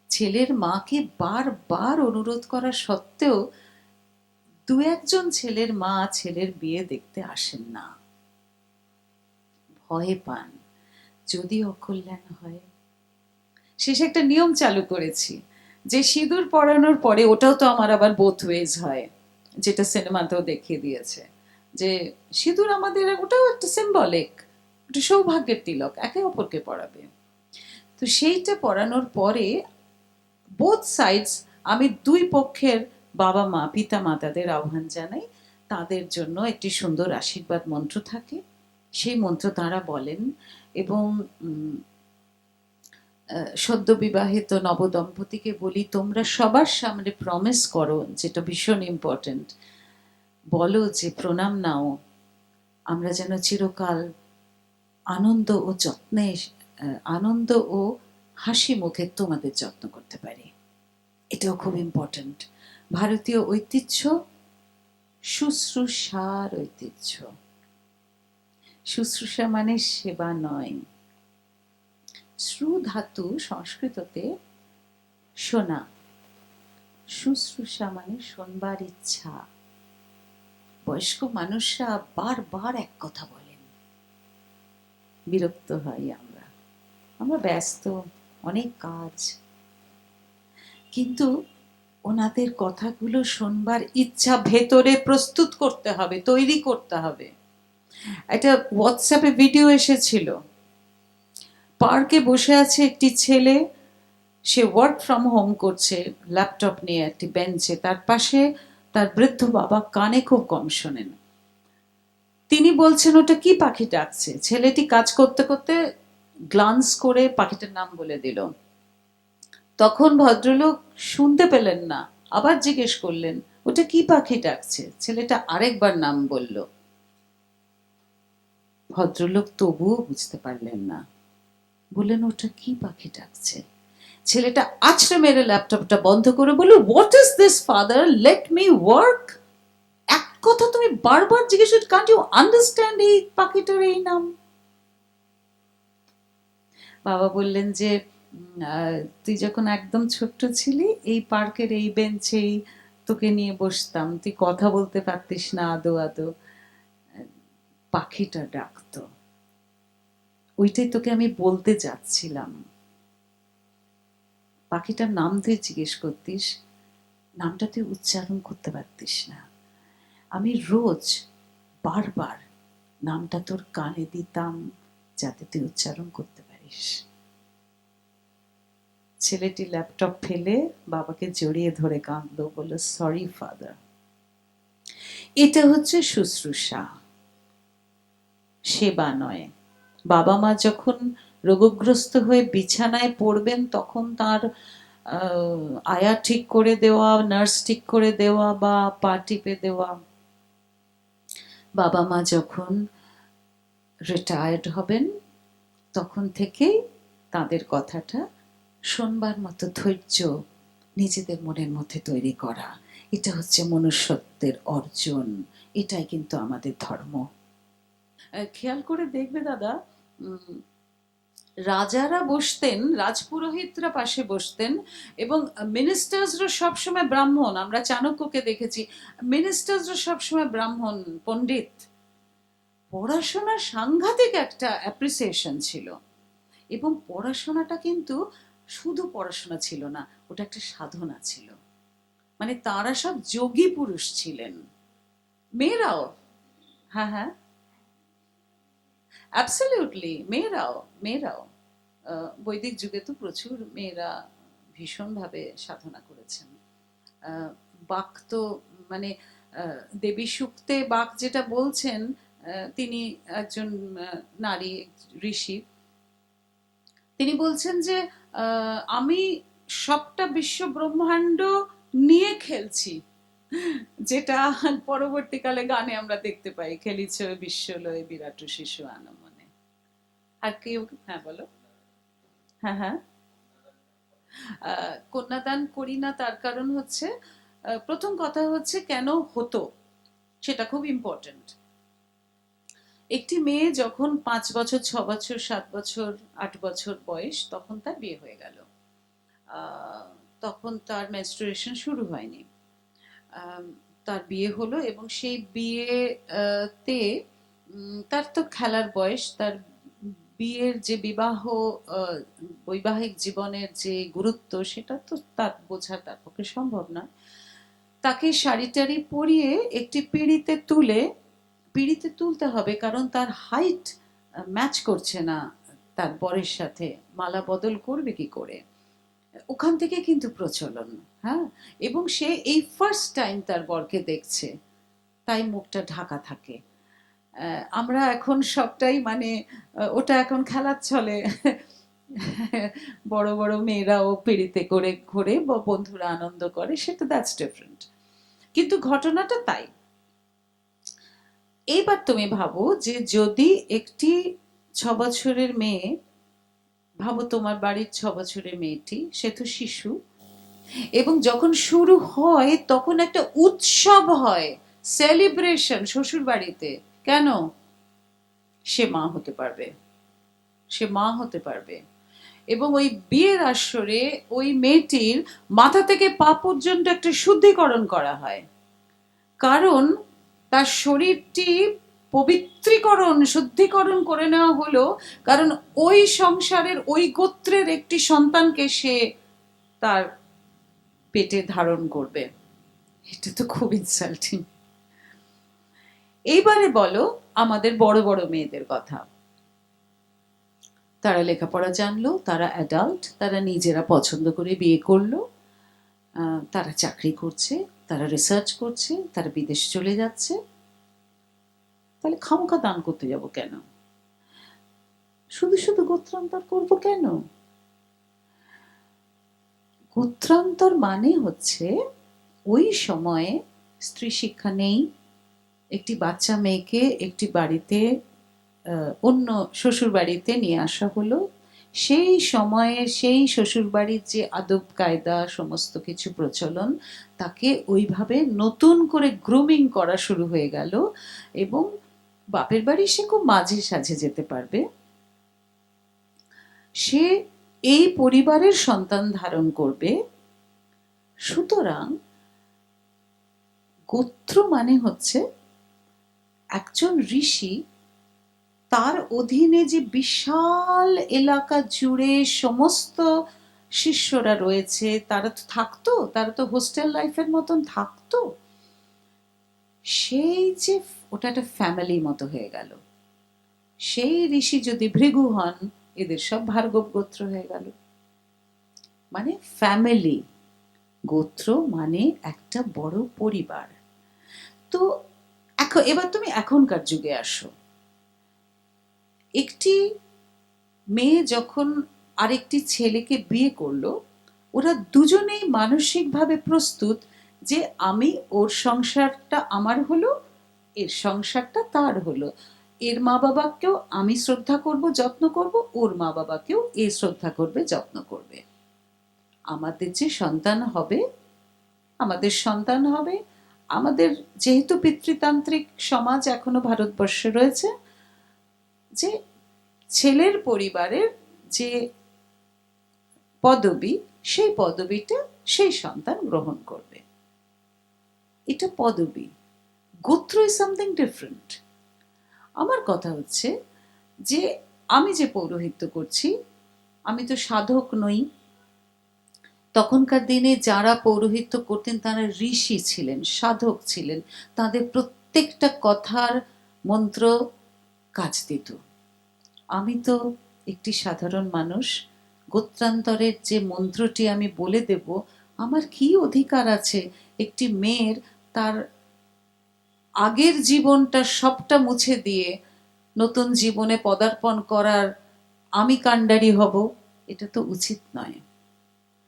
ছেলের মাকে বারবার অনুরোধ করা সত্ত্বেও 2-1জন ছেলের মা ছেলের বিয়ে দেখতে আসেন না, ভয় পান যদি অকল্যাণ হয়। শেষে একটা নিয়ম চালু করেছি যে সিঁদুর পরানোর পরে, ওটাও তো আমার আবার বোথ ওয়েজ হয়, যেটা সিনেমাতেও দেখিয়ে দিয়েছে, যে সিঁদুর আমাদের ওটাও একটা সিম্বলিক, ওটা সৌভাগ্যের তিলক, একে অপরকে পরাবে। তো সেইটা পড়ানোর পরে বোথ সাইডস আমি দুই পক্ষের বাবা মা পিতা মাতাদের আহ্বান জানাই, তাদের জন্য একটি সুন্দর আশীর্বাদ মন্ত্র থাকে, সেই মন্ত্র তারা বলেন। এবং সদ্য বিবাহিত নবদম্পতিকে বলি, তোমরা সবার সামনে প্রমিস করো, যেটা ভীষণ ইম্পর্টেন্ট, বলো যে প্রণাম নাও, আমরা যেন চিরকাল আনন্দ ও যত্নে আনন্দ ও হাসি মুখে তোমাদের যত্ন করতে পারি। এটাও খুব ইম্পর্টেন্ট। ভারতীয় ঐতিহ্য, শুশ্রূষার ঐতিহ্য। শুশ্রূষা মানে সেবা নয়। শ্রু ধাতু সংস্কৃততে শোনা, শুশ্রূষা মানে শোনবার ইচ্ছা। বয়স্ক মানুষরা বারবার এক কথা বলেন, বিরক্ত হই আমরা, আমরা ব্যস্ত, অনেক কাজ, কিন্তু ওনাদের কথাগুলো শোনবার ইচ্ছা ভেতরে প্রস্তুত করতে হবে, তৈরি করতে হবে। একটা হোয়াটসঅ্যাপে ভিডিও এসেছিল, পার্কে বসে আছে একটি ছেলে, সে ওয়ার্ক ফ্রম হোম করছে ল্যাপটপ নিয়ে একটি বেঞ্চে, তার পাশে তার বৃদ্ধ বাবা, কানে খুব কম শোনেন। তিনি বলছেন ওটা কি পাখি ডাকছে, ছেলেটি কাজ করতে করতে গ্লান্স করে পাখিটার নাম বলে দিল। তখন ভদ্রলোক শুনতে পেলেন না, আবার জিজ্ঞেস করলেন ওটা কি পাখি ডাকছে, ছেলেটা আরেকবার নাম বলল। ভদ্রলোক তবুও বুঝতে পারলেন না, বললেন ওটা কি পাখি ডাকছে। ছেলেটা আছড়ে মেরে ল্যাপটপটা বন্ধ করে বলল, what is this father, let me work. এক কথা তুমি বারবার জিজ্ঞেস, কান্ট ইউ আন্ডারস্ট্যান্ড এই পাখিটার এই নাম। বাবা বললেন যে তুই যখন একদম ছোট্ট ছিলি, এই পার্কের এই বেঞ্চেই তোকে নিয়ে বসতাম, তুই কথা বলতে পারতিস না, আদো আদো পাখিটা ডাকতো, ওইটাই তোকে আমি বলতে যাচ্ছিলাম। পাখিটার নাম তুই জিজ্ঞেস করতিস, নামটা তুই উচ্চারণ করতে পারতিস না, আমি রোজ বারবার নামটা তোর কানে দিতাম যাতে তুই উচ্চারণ করতে পারিস। ছেলেটি ল্যাপটপ ফেলে বাবাকে জড়িয়ে ধরে কাঁদলো, বলল সরি ফাদার। এটা হচ্ছে শুশ্রূষা, সেবা নয়। বাবা মা যখন রোগগ্রস্ত হয়ে বিছানায় পড়বেন, তখন তার আয়া ঠিক করে দেওয়া, নার্স ঠিক করে দেওয়া বা পা টিপে দেওয়া। বাবা মা যখন রিটায়ার্ড হবেন, তখন থেকেই তাদের কথাটা শোনবার মতো ধৈর্য নিজেদের মনের মধ্যে তৈরি করা, এটা হচ্ছে মনুষ্যত্বের অর্জন। এটাই কিন্তু আমাদের ধর্ম। খেয়াল করে দেখবে দাদা, রাজারা বসতেন, রাজপুরোহিতরা পাশে বসতেন, এবং মিনিস্টার্সরা সবসময় ব্রাহ্মণ। আমরা চাণক্যকে দেখেছি, মিনিস্টার্সরা সবসময় ব্রাহ্মণ পণ্ডিত। পড়াশোনার সাংঘাতিক একটা অ্যাপ্রিসিয়েশন ছিল, এবং পড়াশোনাটা কিন্তু শুধু পড়াশোনা ছিল না, ওটা একটা সাধনা ছিল। মানে তারা সব যোগী পুরুষ ছিলেন। মেয়েরাও, হ্যাঁ হ্যাঁ, অ্যাবসলিউটলি, মেয়েরাও বৈদিক যুগে তো প্রচুর মেয়েরা ভীষণভাবে সাধনা করেছেন। বাক তো মানে দেবী সূক্তে বাক যেটা বলছেন, তিনি একজন নারী ঋষি, তিনি বলছেন যে আমি সবটা বিশ্ব ব্রহ্মাণ্ড নিয়ে খেলছি, যেটা পরবর্তীকালে গানে আমরা দেখতে পাই, খেলিছ বিশ্বলয়ে বিরাট শিশু আনমনে। আর কেউ, হ্যাঁ বলো। হ্যাঁ হ্যাঁ, কন্যাদান করি না, তার কারণ হচ্ছে, প্রথম কথা হচ্ছে কেন হতো, সেটা খুব ইম্পর্টেন্ট। একটি মেয়ে যখন 5 বছর, 6 বছর, 7 বছর, 8 বছর বয়স, তখন তার বিয়ে হয়ে গেল, তখন তার মেনস্ট্রুয়েশন শুরু হয়নি, তার বিয়ে হলো, এবং সেই বিয়েতে তার তো খেলার বয়স, তার বিয়ের যে বৈবাহিক জীবনের যে গুরুত্ব, সেটা তো তার বোঝা তার পক্ষে সম্ভব না। তাকে শাড়ি টাড়ি পরিয়ে একটি পিঁড়িতে তুলতে হবে, কারণ তার হাইট ম্যাচ করছে না তার বরের সাথে মালা বদল করবে কি করে, ওখান থেকে কিন্তু প্রচলন। হ্যাঁ, এবং সে এই ফার্স্ট টাইম তার বরকে দেখছে, তাই মুখটা ঢাকা থাকে। আমরা এখন সবটাই মানে ওটা এখন খেলার ছলে বড় বড় মেয়েরাও পিড়িতে করে ঘোরে বা বন্ধুরা আনন্দ করে, সেটা দ্যাটস ডিফারেন্ট, কিন্তু ঘটনাটা তাই। এইবার তুমি ভাবো যে যদি একটি 6 বছরের মেয়ে, ভাবো তোমার বাড়ির 6 বছরের মেয়েটি, সে তো শিশু, এবং যখন শুরু হয় তখন একটা উৎসব হয়, সেলিব্রেশন শ্বশুর বাড়িতে। কেন? সে মা হতে পারবে, সে মা হতে পারবে। এবং ওই বিয়ের আসরে ওই মেয়েটির মাথা থেকে পা পর্যন্ত একটা শুদ্ধিকরণ করা হয়, কারণ তার শরীরটি পবিত্রীকরণ শুদ্ধিকরণ করে নেওয়া হলো, কারণ ওই সংসারের ওই গোত্রের একটি সন্তানকে সে তার পেটে ধারণ করবে। এটা তো খুব ইনসাল্টিং। এইবারে বলো আমাদের বড় বড় মেয়েদের কথা। তারা লেখাপড়া জানলো, তারা অ্যাডাল্ট, তারা নিজেরা পছন্দ করে বিয়ে করলো, তারা চাকরি করছে, তারা রিসার্চ করছে, তারা বিদেশ চলে যাচ্ছে। তাহলে খামোখা দান করতে যাব কেন? শুধু শুধু গোত্রান্তর করব কেন? গোত্রান্তর মানে হচ্ছে ওই সময়ে স্ত্রী শিক্ষা নেই, একটি বাচ্চা মেয়েকে একটি বাড়িতে অন্য শ্বশুর বাড়িতে নিয়ে আসা হলো, সেই সময়ে সেই শ্বশুর বাড়ির যে আদব কায়দা সমস্ত কিছু প্রচলন, তাকে ওইভাবে নতুন করে গ্রুমিং করা শুরু হয়ে গেল, এবং বাপের বাড়ি সে খুব মাঝে সাঝে যেতে পারবে, সে এই পরিবারের সন্তান ধারণ করবে। সুতরাং গোত্র মানে হচ্ছে একজন ঋষি, তার অধীনে যে বিশাল এলাকা জুড়ে সমস্ত শিষ্যরা রয়েছে, তারা তো থাকতো, তারা তো হোস্টেল লাইফের মতন থাকতো, সেই যে ওটা একটা ফ্যামিলি মতো হয়ে গেল। সেই ঋষি যদি ভৃগু হন, এদের সব ভার্গব গোত্র হয়ে গেল, মানে ফ্যামিলি। গোত্র মানে একটা বড় পরিবার। তো এবার তুমি এখনকার যুগে আসো। একটি মেয়ে যখন আরেকটি ছেলেকে বিয়ে করলো, ওরা দুজনেই মানসিকভাবে প্রস্তুত যে আমি, ওর সংসারটা আমার হলো, এর সংসারটা তার হলো, এর মা বাবাকেও আমি শ্রদ্ধা করব, যত্ন করব, ওর মা বাবাকেও এ শ্রদ্ধা করবে, যত্ন করবে। আমাদের যে সন্তান হবে, আমাদের সন্তান হবে, আমাদের যেহেতু পিতৃতান্ত্রিক সমাজ এখনো ভারতবর্ষে রয়েছে, যে ছেলের পরিবারের যে পদবি, সেই পদবিটা সেই সন্তান গ্রহণ করবে। এটা পদবি। গোত্র ইজ সামথিং ডিফারেন্ট। আমার কথা হচ্ছে যে আমি যে পৌরোহিত্য করছি, আমি তো সাধক নই। তখনকার দিনে যারা পৌরোহিত্য করতেন তারা ঋষি ছিলেন, সাধক ছিলেন, তাদের প্রত্যেকটা কথার মন্ত্র কাজ দিত। আমি তো একটি সাধারণ মানুষ, গোত্রান্তরের যে মন্ত্রটি আমি বলে দেব, আমার কি অধিকার আছে একটি মেয়ের তার আগের জীবনটা সবটা মুছে দিয়ে নতুন জীবনে পদার্পণ করার আমি কাণ্ডারি হব? এটা তো উচিত নয়।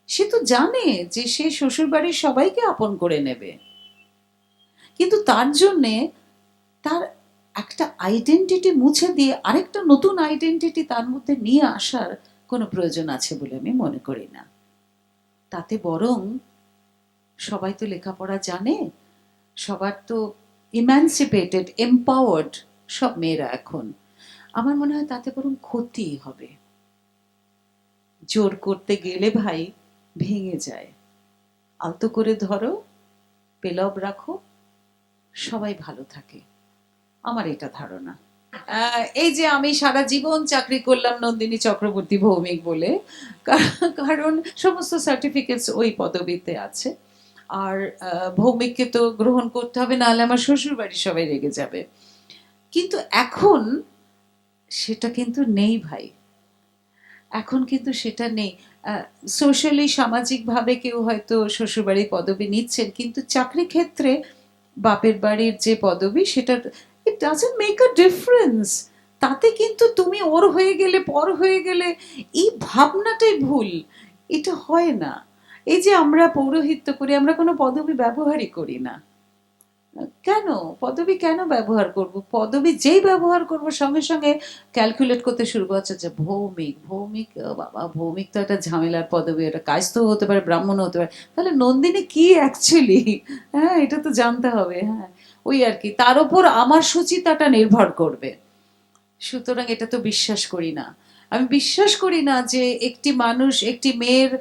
সে তো জানে যে সে শ্বশুরবাড়ির সবাইকে আপন করে নেবে, কিন্তু তার জন্যে তার একটা আইডেন্টিটি মুছে দিয়ে আরেকটা নতুন আইডেন্টিটি তার মধ্যে নিয়ে আসার কোনো প্রয়োজন আছে বলে আমি মনে করি না। তাতে বরং সবাই তো লেখাপড়া জানে, সবার তো ইম্যানসিপেটেড, এম্পাওয়ার্ড সব মেয়েরা এখন। আমার মনে হয় তাতে বরং ক্ষতি হবে। জোর করতে গেলে ভাই ভেঙে যায়। আলতো করে ধরো, পেলব রাখো, সবাই ভালো থাকে, আমার এটা ধারণা। এই যে আমি সারা জীবন চাকরি করলাম নন্দিনী চক্রবর্তী ভৌমিক বলে, কারণ সমস্ত সার্টিফিকেটস ওই পদবিতে আছে, আর ভৌমিককে তো গ্রহণ করতে হবে, নাহলে আমার শ্বশুর বাড়ির সবাই রেগে যাবে। কিন্তু এখন সেটা কিন্তু নেই ভাই। এখন কিন্তু সেটা নেই। সোশ্যালি, সামাজিকভাবে কেউ হয়তো শ্বশুরবাড়ির পদবি নিচ্ছেন, কিন্তু চাকরি ক্ষেত্রে বাপের বাড়ির যে পদবি সেটা it doesn't make a difference. তাতে কিন্তু তুমি ওর হয়ে গেলে, পর হয়ে গেলে, এই ভাবনাটাই ভুল। এটা হয় না। এই যে আমরা পৌরোহিত্য করি, আমরা কোনো পদবি ব্যবহারই করি না। কেন? পদবি কেন ব্যবহার করব? পদবি যেই ব্যবহার করব সঙ্গে সঙ্গে ক্যালকুলেট করতে শুরু করছে যে ভৌমিক, ভৌমিক, বাবা ভৌমিক তো একটা ঝামেলার পদবি, এটা কায়স্থও হতে পারে, ব্রাহ্মণও হতে পারে। তাহলে নন্দিনী কি অ্যাকচুয়ালি? হ্যাঁ, এটা তো জানতে হবে। হ্যাঁ, ওই আর কি, তার উপর আমার সুচিতাটা নির্ভর করবে। সুতরাং এটা তো বিশ্বাস করি না। আমি বিশ্বাস করি না যে একটি মানুষ, একটি মেয়ের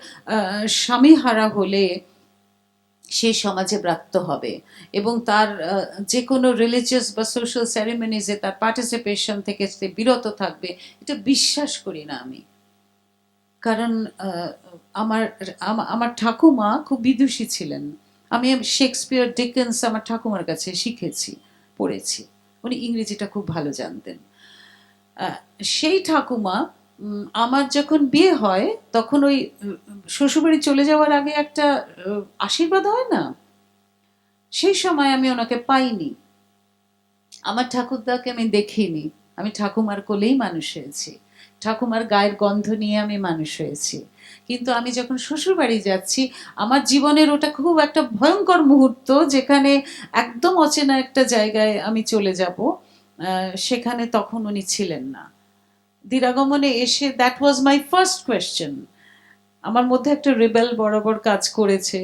স্বামী হারা হলে সে সমাজে ব্রাত্য হবে এবং তার যে কোনো রিলিজিয়াস বা সোশ্যাল সেরিমনিজে তার পার্টিসিপেশন থেকে সে বিরত থাকবে, এটা বিশ্বাস করি না আমি। কারণ আমার আমার ঠাকুমা খুব বিদুষী ছিলেন। আমি শেক্সপিয়ার, ডিকেন্স আমার ঠাকুমার কাছে শিখেছি, পড়েছি। উনি ইংরেজিটা খুব ভালো জানতেন। সেই ঠাকুমা, আমার যখন বিয়ে হয় তখন ওই শ্বশুরবাড়ি চলে যাওয়ার আগে একটা আশীর্বাদ হয় না, সেই সময় আমি ওনাকে পাইনি। আমার ঠাকুরদাকে আমি দেখিনি। আমি ঠাকুমার কোলেই মানুষ হয়েছি, ঠাকুমার গায়ের গন্ধ নিয়ে আমি মানুষ হয়েছি। কিন্তু আমি যখন শ্বশুর বাড়ি যাচ্ছি, আমার জীবনের ওটা খুব একটা ভয়ঙ্কর মুহূর্ত, যেখানে একদম অচেনা একটা জায়গায় আমি চলে যাব। সেখানে তখন উনি ছিলেন না। দিরাগমনে এসে that was my first question. আমার মধ্যে একটা রেবেল বরাবর কাজ করেছে,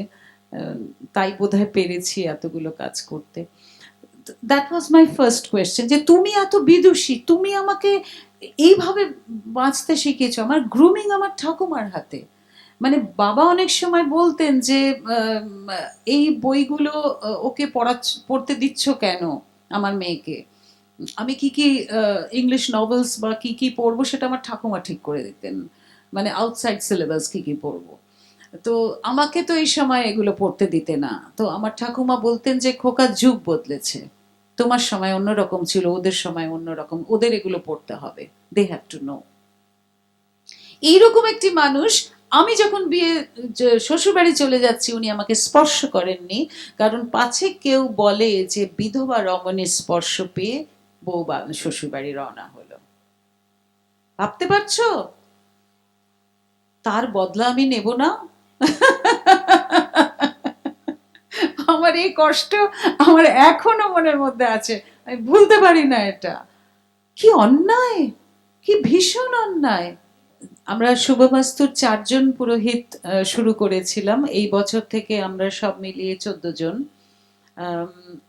তাই বোধহয় পেরেছি এতগুলো কাজ করতে। That was my first question, যে তুমি এত বিদুষী, তুমি আমাকে এইভাবে বাঁচতে শিখিয়েছো। আমার গ্রুমিং আমার ঠাকুমার হাতে। মানে বাবা অনেক সময় বলতেন যে এই বইগুলো ওকে পড়তে দিচ্ছ কেন আমার মেয়েকে। আমি কি কি ইংলিশ নভেলস বা কি কি পড়বো সেটা আমার ঠাকুমা ঠিক করে দিতেন, মানে আউটসাইড সিলেবাস কি কি পড়বো। তো আমাকে তো এই সময় এগুলো পড়তে দিতে না। তো আমার ঠাকুমা বলতেন যে খোকা, যুগ বদলেছে, তোমার সময় অন্যরকম ছিল, ওদের সময় অন্যরকম, ওদের এগুলো পড়তে হবে, দে হ্যাভ টু নো। এইরকম একটি মানুষ, আমি যখন বিয়ে শ্বশুরবাড়ি চলে যাচ্ছি, উনি আমাকে স্পর্শ করেননি। কারণ পাছে কেউ বলে যে বিধবা রমণীর স্পর্শ পেয়ে বউ শ্বশুরবাড়ি রওনা হলো। ভাবতে পারছো? তার বদলা আমি নেব না। আমার এই কষ্ট আমার এখনো মনের মধ্যে আছে, আমি ভুলতে পারি না এটা। কি অন্যায়, কি ভীষণ অন্যায়। আমরা শুভমাস্তুর 4 জন পুরোহিত শুরু করেছিলাম। এই বছর থেকে আমরা সব মিলিয়ে 14 জন।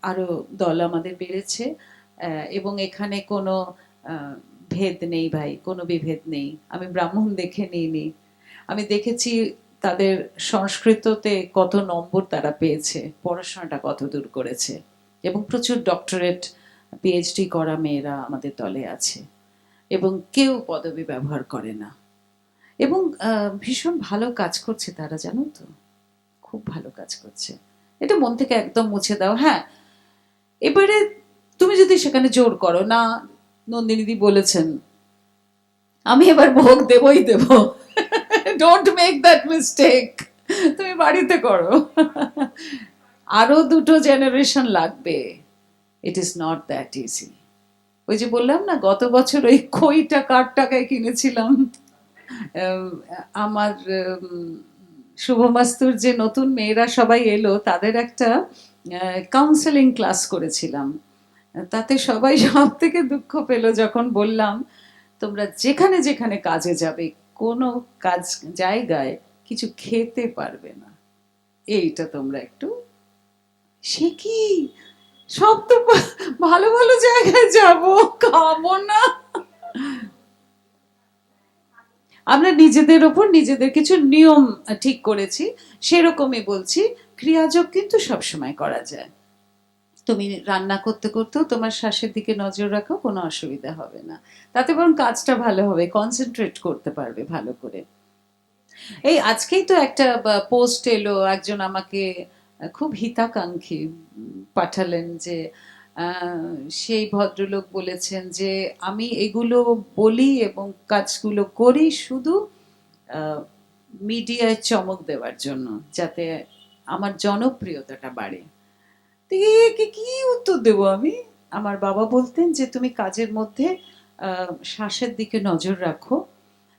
আরো দল আমাদের বেড়েছে। এবং এখানে কোনো ভেদ নেই ভাই, কোনো বিভেদ নেই। আমি ব্রাহ্মণ দেখে নিইনি, আমি দেখেছি তাদের সংস্কৃততে কত নম্বর তারা পেয়েছে, পড়াশোনাটা কত দূর করেছে, এবং প্রচুর ডক্টরেট, পিএইচডি করা মেয়েরা আমাদের দলে আছে, এবং কেউ পদবি ব্যবহার করে না। এবং ভীষণ ভালো কাজ করছে তারা, জানো তো, খুব ভালো কাজ করছে। এটা মন থেকে একদম মুছে দাও। হ্যাঁ, এবারে তুমি যদি সেখানে জোর করো না, নন্দিনীদি বলেছেন, আমি এবার ভোগ দেবই দেব, ডোন্ট মেক দ্যাট মিস্টেক। তুমি বাড়িতে করো, আরো 2 জেনারেশন লাগবে। It is not that easy. ওই যে বললাম না, গত বছর ওই খইটা কার টাকায় কিনেছিলাম। আমার শুভমাস্তুর যে নতুন মেয়েরা সবাই এলো, তাদের একটা কাউন্সেলিং ক্লাস করেছিলাম। তাতে সবাই সব থেকে দুঃখ পেল যখন বললাম, তোমরা যেখানে যেখানে কাজে যাবে, কোনো কাজ জায়গায় কিছু খেতে পারবে না, এইটা তোমরা একটু। সে কি, সব তো ভালো ভালো জায়গায় যাব, খাবো না। আমরা নিজেদের ওপর নিজেদের কিছু নিয়ম ঠিক করেছি, সেরকমই বলছি। ক্রিয়াযোগ কিন্তু সবসময় করা যায়। তুমি রান্না করতে করতেও তোমার শ্বাসের দিকে নজর রাখো, কোনো অসুবিধা হবে না। তাতে বরং কাজটা ভালো হবে, কনসেন্ট্রেট করতে পারবে ভালো করে। এই আজকেই তো একটা পোস্ট এলো, একজন আমাকে খুব হিতাকাঙ্ক্ষী পাঠালেন যে সেই ভদ্রলোক বলেছেন যে আমি এগুলো বলি এবং কাজগুলো করি শুধু মিডিয়ায় চমক দেওয়ার জন্য, যাতে আমার জনপ্রিয়তাটা বাড়ে। তো একে কি উত্তর দেবো আমি? আমার বাবা বলতেন যে তুমি কাজের মধ্যে শ্বাসের দিকে নজর রাখো।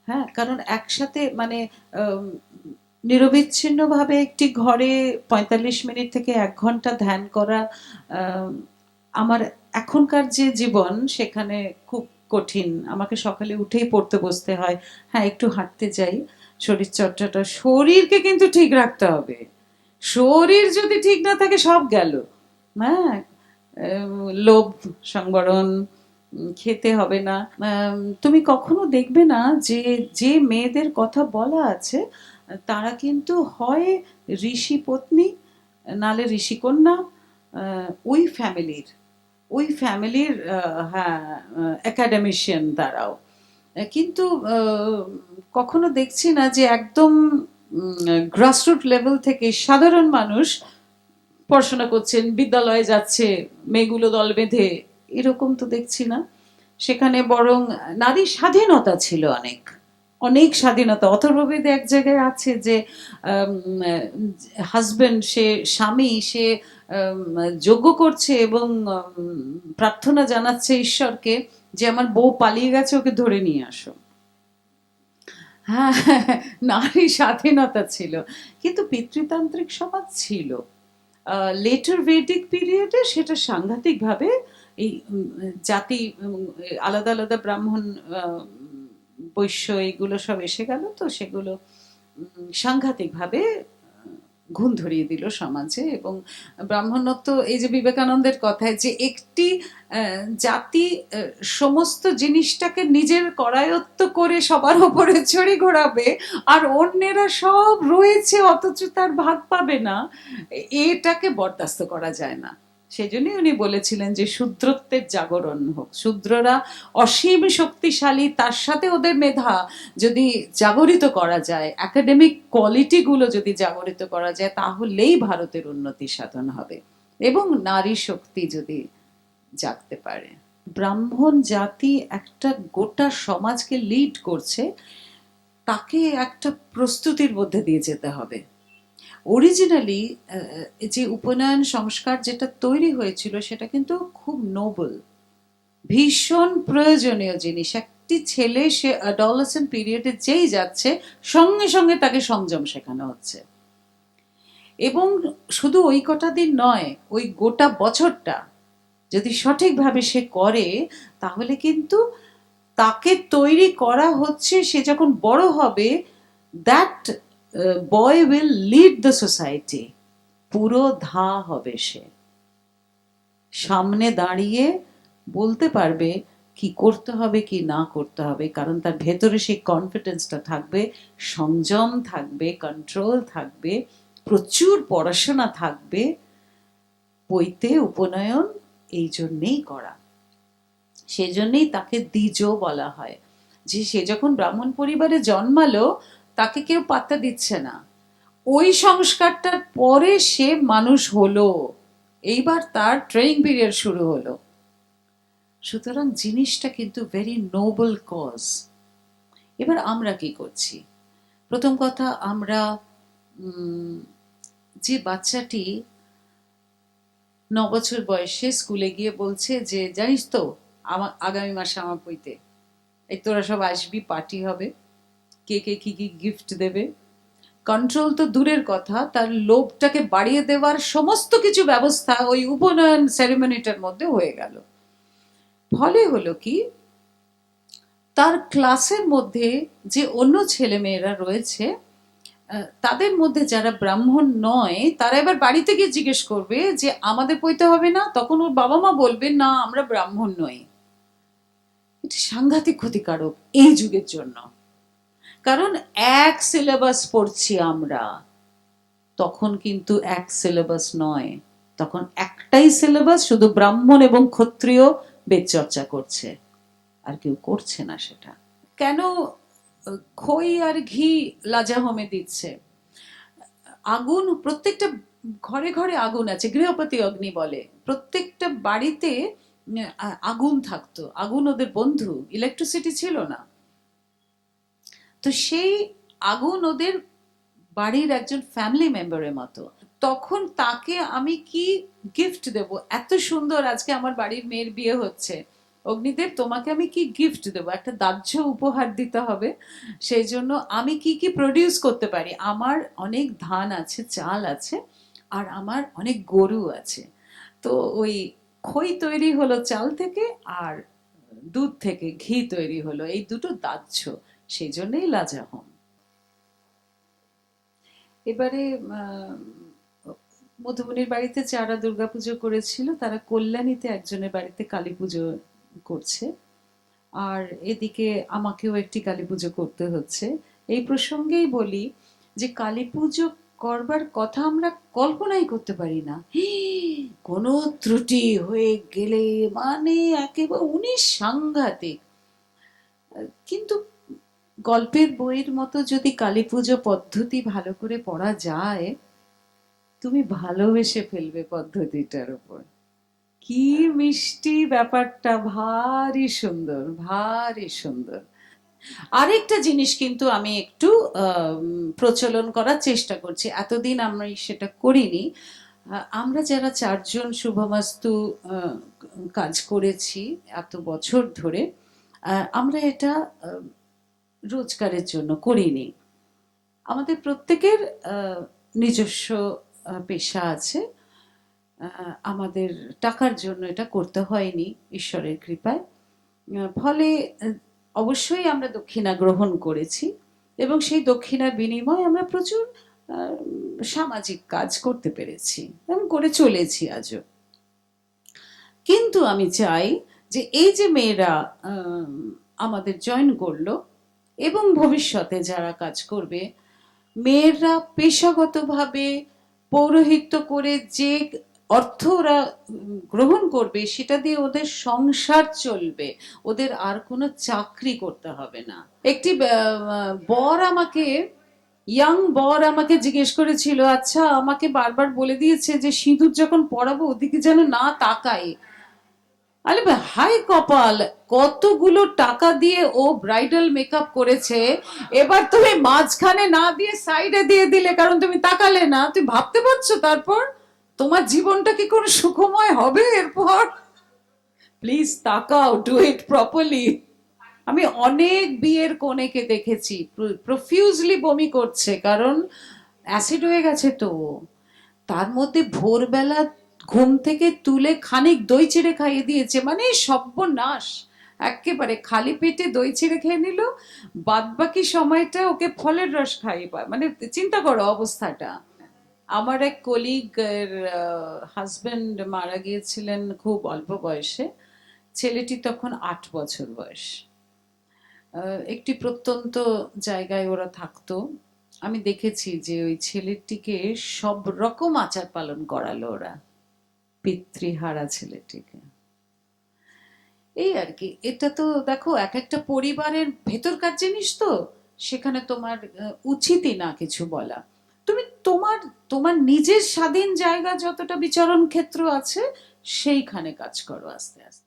হ্যাঁ, কারণ একসাথে মানে নিরবিচ্ছিন্নভাবে একটি ঘরে ৪৫ মিনিট থেকে ১ ঘন্টা ধ্যান করা আমার এখনকার যে জীবন সেখানে খুব কঠিন। আমাকে সকালে উঠেই পড়তে বসতে হয়। হ্যাঁ, একটু হাঁটতে যাই, শরীরচর্চাটা, শরীরকে কিন্তু ঠিক রাখতে হবে। শরীর যদি ঠিক না থাকে সব গেল। হ্যাঁ, লোভ সংবরণ, খেতে হবে না। তুমি কখনো দেখবে না যে যে মেয়েদের কথা বলা আছে তারা কিন্তু হয় ঋষি পত্নী, নালে ঋষিকন্যা, ওই ফ্যামিলির হ্যাঁ একাডেমিশিয়ান তারাও। কিন্তু কখনো দেখছি না যে একদম গ্রাসরুট লেভেল থেকে সাধারণ মানুষ পড়াশোনা করছেন, বিদ্যালয়ে যাচ্ছে, মেয়েগুলো দল বেঁধে, এরকম তো দেখছি না। সেখানে বরং নারী স্বাধীনতা ছিল, অনেক অনেক স্বাধীনতা। অথর্ববেদে এক জায়গায় আছে যে হাজবেন্ড, সে স্বামী, সে যজ্ঞ করছে এবং প্রার্থনা জানাচ্ছে ঈশ্বরকে যে আমার বউ পালিয়ে গেছে, ওকে ধরে নিয়ে আসো। হ্যাঁ, নারী স্বাধীনতা ছিল, কিন্তু পিতৃতান্ত্রিক সমাজ ছিল। লেটার ভেদিক পিরিয়ডে সেটা সাংঘাতিকভাবে এই জাতি আলাদা আলাদা ব্রাহ্মণ, বৈশ্য, এইগুলো সব এসে গেল, তো সেগুলো সাংঘাতিকভাবে ঘুণ ধরিয়ে দিল সমাজে। এবং ব্রাহ্মণত্ব, এই যে বিবেকানন্দের কথায় যে একটি জাতি সমস্ত জিনিসটাকে নিজের করায়ত্ত করে সবার ওপরে ছড়ি ঘোরাবে আর অন্যেরা সব রয়েছে অথচ তার ভাগ পাবে না, এটাকে বরদাস্ত করা যায় না। সেজন্যই উনি বলেছিলেন যে শূদ্রত্বের জাগরণ হোক, শূদ্ররা অসীম শক্তিশালী, তার সাথে ওদের মেধা যদি জাগরিত করা যায়, একাডেমিক কোয়ালিটিগুলো যদি জাগরিত করা যায়, তাহলেই ভারতের উন্নতি সাধন হবে এবং নারী শক্তি যদি জাগতে পারে। ব্রাহ্মণ জাতি একটা গোটা সমাজকে লিড করছে, তাকে একটা প্রস্তুতির মধ্যে দিয়ে যেতে হবে। অরিজিনালি যে উপনয়ন সংস্কার যেটা তৈরি হয়েছিল সেটা কিন্তু খুব নোবেল, ভীষণ প্রয়োজনীয় জিনিস। একটি ছেলে সে অ্যাডোলেসেন্ট পিরিয়ডে যেই যাচ্ছে, সঙ্গে সঙ্গে তাকে সংযম শেখানো হচ্ছে। এবং শুধু ওই কটা দিন নয়, ওই গোটা বছরটা যদি সঠিকভাবে সে করে, তাহলে কিন্তু তাকে তৈরি করা হচ্ছে, সে যখন বড় হবে, that boy will lead the society. পুরো ধা হবে সে, সামনে দাঁড়িয়ে বলতে পারবে কি করতে হবে কি না করতে হবে, কারণ তার ভেতরে সেই কনফিডেন্সটা থাকবে, সংযম থাকবে, কন্ট্রোল থাকবে, প্রচুর পড়াশোনা থাকবে। বইতে উপনয়ন এই জন্যেই করা, সেজন্যই তাকে দ্বিজ বলা হয়। যে সে যখন ব্রাহ্মণ পরিবারে জন্মালো, তাকে কেউ পাত্তা দিচ্ছে না, ওই সংস্কারটার পরে সে মানুষ হলো, এইবার তার ট্রেনিং পিরিয়ড শুরু হলো। সুতরাং জিনিসটা কিন্তু ভেরি নোবেল কজ। এবার আমরা কি করছি? প্রথম কথা, আমরা যে বাচ্চাটি 9 বছর বয়সে স্কুলে গিয়ে বলছে যে জানিস তো আমার আগামী মাসে আমার বইতে এই তোরা সব আসবি, পার্টি হবে, কে কে কি কি গিফট দেবে, কন্ট্রোল তো দূরের কথা, তার লোভটাকে বাড়িয়ে দেওয়ার সমস্ত কিছু ব্যবস্থা ওই উপনয়ন সেরেমনিটার মধ্যে হয়ে গেল। ফলে হলো কি, তার ক্লাসের মধ্যে যে অন্য ছেলেমেয়েরা রয়েছে, তাদের মধ্যে যারা ব্রাহ্মণ নয়, তারা এবার বাড়িতে গিয়ে জিজ্ঞেস করবে যে আমাদের পইতে হবে না, তখন ওর বাবা মা বলবে না আমরা ব্রাহ্মণ নই। এটা সাংঘাতিক ক্ষতিকারক এই যুগের জন্য। কারণ এক সিলেবাস পড়ছি আমরা, তখন কিন্তু এক সিলেবাস নয়, তখন একটাই সিলেবাস, শুধু ব্রাহ্মণ এবং ক্ষত্রিয় বেদ চর্চা করছে, আর কেউ করছে না সেটা। কেন খই আর ঘি লাজা হোমে দিচ্ছে? আগুন, প্রত্যেকটা ঘরে ঘরে আগুন আছে, গৃহপতি অগ্নি বলে, প্রত্যেকটা বাড়িতে আগুন থাকতো, আগুন ওদের বন্ধু, ইলেকট্রিসিটি ছিল না। তো সেই আগুন ওদের বাড়ির একজন ফ্যামিলি মেম্বারের মতো। তখন তাকে আমি কি গিফট দেব? এত সুন্দর, আজকে আমার বাড়ির মেয়ের বিয়ে হচ্ছে, অগ্নিদেব তোমাকে আমি কি গিফট দেবো? একটা দাহ্য উপহার দিতে হবে। সেই জন্য আমি কি কি প্রডিউস করতে পারি? আমার অনেক ধান আছে, চাল আছে, আর আমার অনেক গরু আছে। তো ওই খই তৈরি হলো চাল থেকে, আর দুধ থেকে ঘি তৈরি হলো, এই দুটো দাহ্য, সেই জন্যই লাজাহম। এবারে মধুবনীর বাড়িতে যারা দুর্গাপুজো করেছিল তারা কল্যাণীতে একজনের বাড়িতে কালী পুজো করছে, আর এদিকে আমাকেও একটি কালী পুজো করতে হচ্ছে। এই প্রসঙ্গেই বলি যে কালী পুজো করবার কথা আমরা কল্পনাই করতে পারি না। কোনো ত্রুটি হয়ে গেলে মানে একেবারে উনি সাংঘাতিক। কিন্তু গল্পের বইয়ের মতো যদি কালী পুজো পদ্ধতি ভালো করে পড়া যায়, তুমি ভালোবেসে ফেলবে পদ্ধতিটার উপর। কি মিষ্টি ব্যাপারটা, ভারী সুন্দর, ভারী সুন্দর। আরেকটা জিনিস কিন্তু আমি একটু প্রচলন করার চেষ্টা করছি, এতদিন আমি সেটা করিনি। আমরা যারা চারজন শুভমাস্তু কাজ করেছি এত বছর ধরে, আমরা এটা রোজগারের জন্য করিনি। আমাদের প্রত্যেকের নিজস্ব পেশা আছে, আমাদের টাকার জন্য এটা করতে হয়নি, ঈশ্বরের কৃপায়। ফলে অবশ্যই আমরা দক্ষিণা গ্রহণ করেছি, এবং সেই দক্ষিণার বিনিময়ে আমরা প্রচুর সামাজিক কাজ করতে পেরেছি এবং করে চলেছি আজও। কিন্তু আমি চাই যে এই যে মেয়েরা আমাদের জয়েন করলো, এবং ভবিষ্যতে যারা কাজ করবে, মেয়েরা পেশাগতভাবে পৌরোহিত্য করে যে অর্থ ওরা গ্রহণ করবে সেটা দিয়ে ওদের সংসার চলবে, ওদের আর কোনো চাকরি করতে হবে না। একটি বর আমাকে, ইয়াং বর আমাকে জিজ্ঞেস করেছিল, আচ্ছা আমাকে বারবার বলে দিয়েছে যে সিঁদুর যখন পরাবো ওদিকে যেন না তাকাই। আরে হাই কপাল, কতগুলো টাকা দিয়ে ও ব্রাইডাল মেকআপ করেছে, এবার তুমি মাঝখানে না দিয়ে সাইডে দিয়ে দিলে কারণ তুমি তাকালে না। তুমি ভাবতে পারছো তারপর তোমার জীবনটা কি কোনো সুখময় হবে এরপর? প্লিজ তাকাও, ডু ইট প্রপারলি। আমি অনেক বিয়ের কনেকে দেখেছি প্রফিউজলি বমি করছে, কারণ অ্যাসিড হয়ে গেছে। তো তার মধ্যে ভোরবেলা ঘুম থেকে তুলে খানিক দই চিড়ে খাইয়ে দিয়েছে, মানে সর্বনাশ। একেবারে খালি পেটে দই চিড়ে খেয়ে নিল, বাদ বাকি সময়টা ওকে ফলের রস খাইয়ে পায়, মানে চিন্তা করো অবস্থাটা। আমার এক কলিগ এর হাজবেন্ড মারা গিয়েছিলেন খুব অল্প বয়সে, ছেলেটি তখন 8 বছর বয়স। একটি প্রত্যন্ত জায়গায় ওরা থাকতো। আমি দেখেছি যে ওই ছেলেটিকে সব রকম আচার পালন করালো ওরা, পিতৃহারা ছেলেটিকে। এই আর কি, এটা তো দেখো এক একটা পরিবারের ভেতরকার জিনিস, তো সেখানে তোমার উচিতই না কিছু বলা। তুমি তোমার তোমার নিজের স্বাধীন জায়গা যতটা বিচরণ ক্ষেত্র আছে সেইখানে কাজ করো আস্তে আস্তে।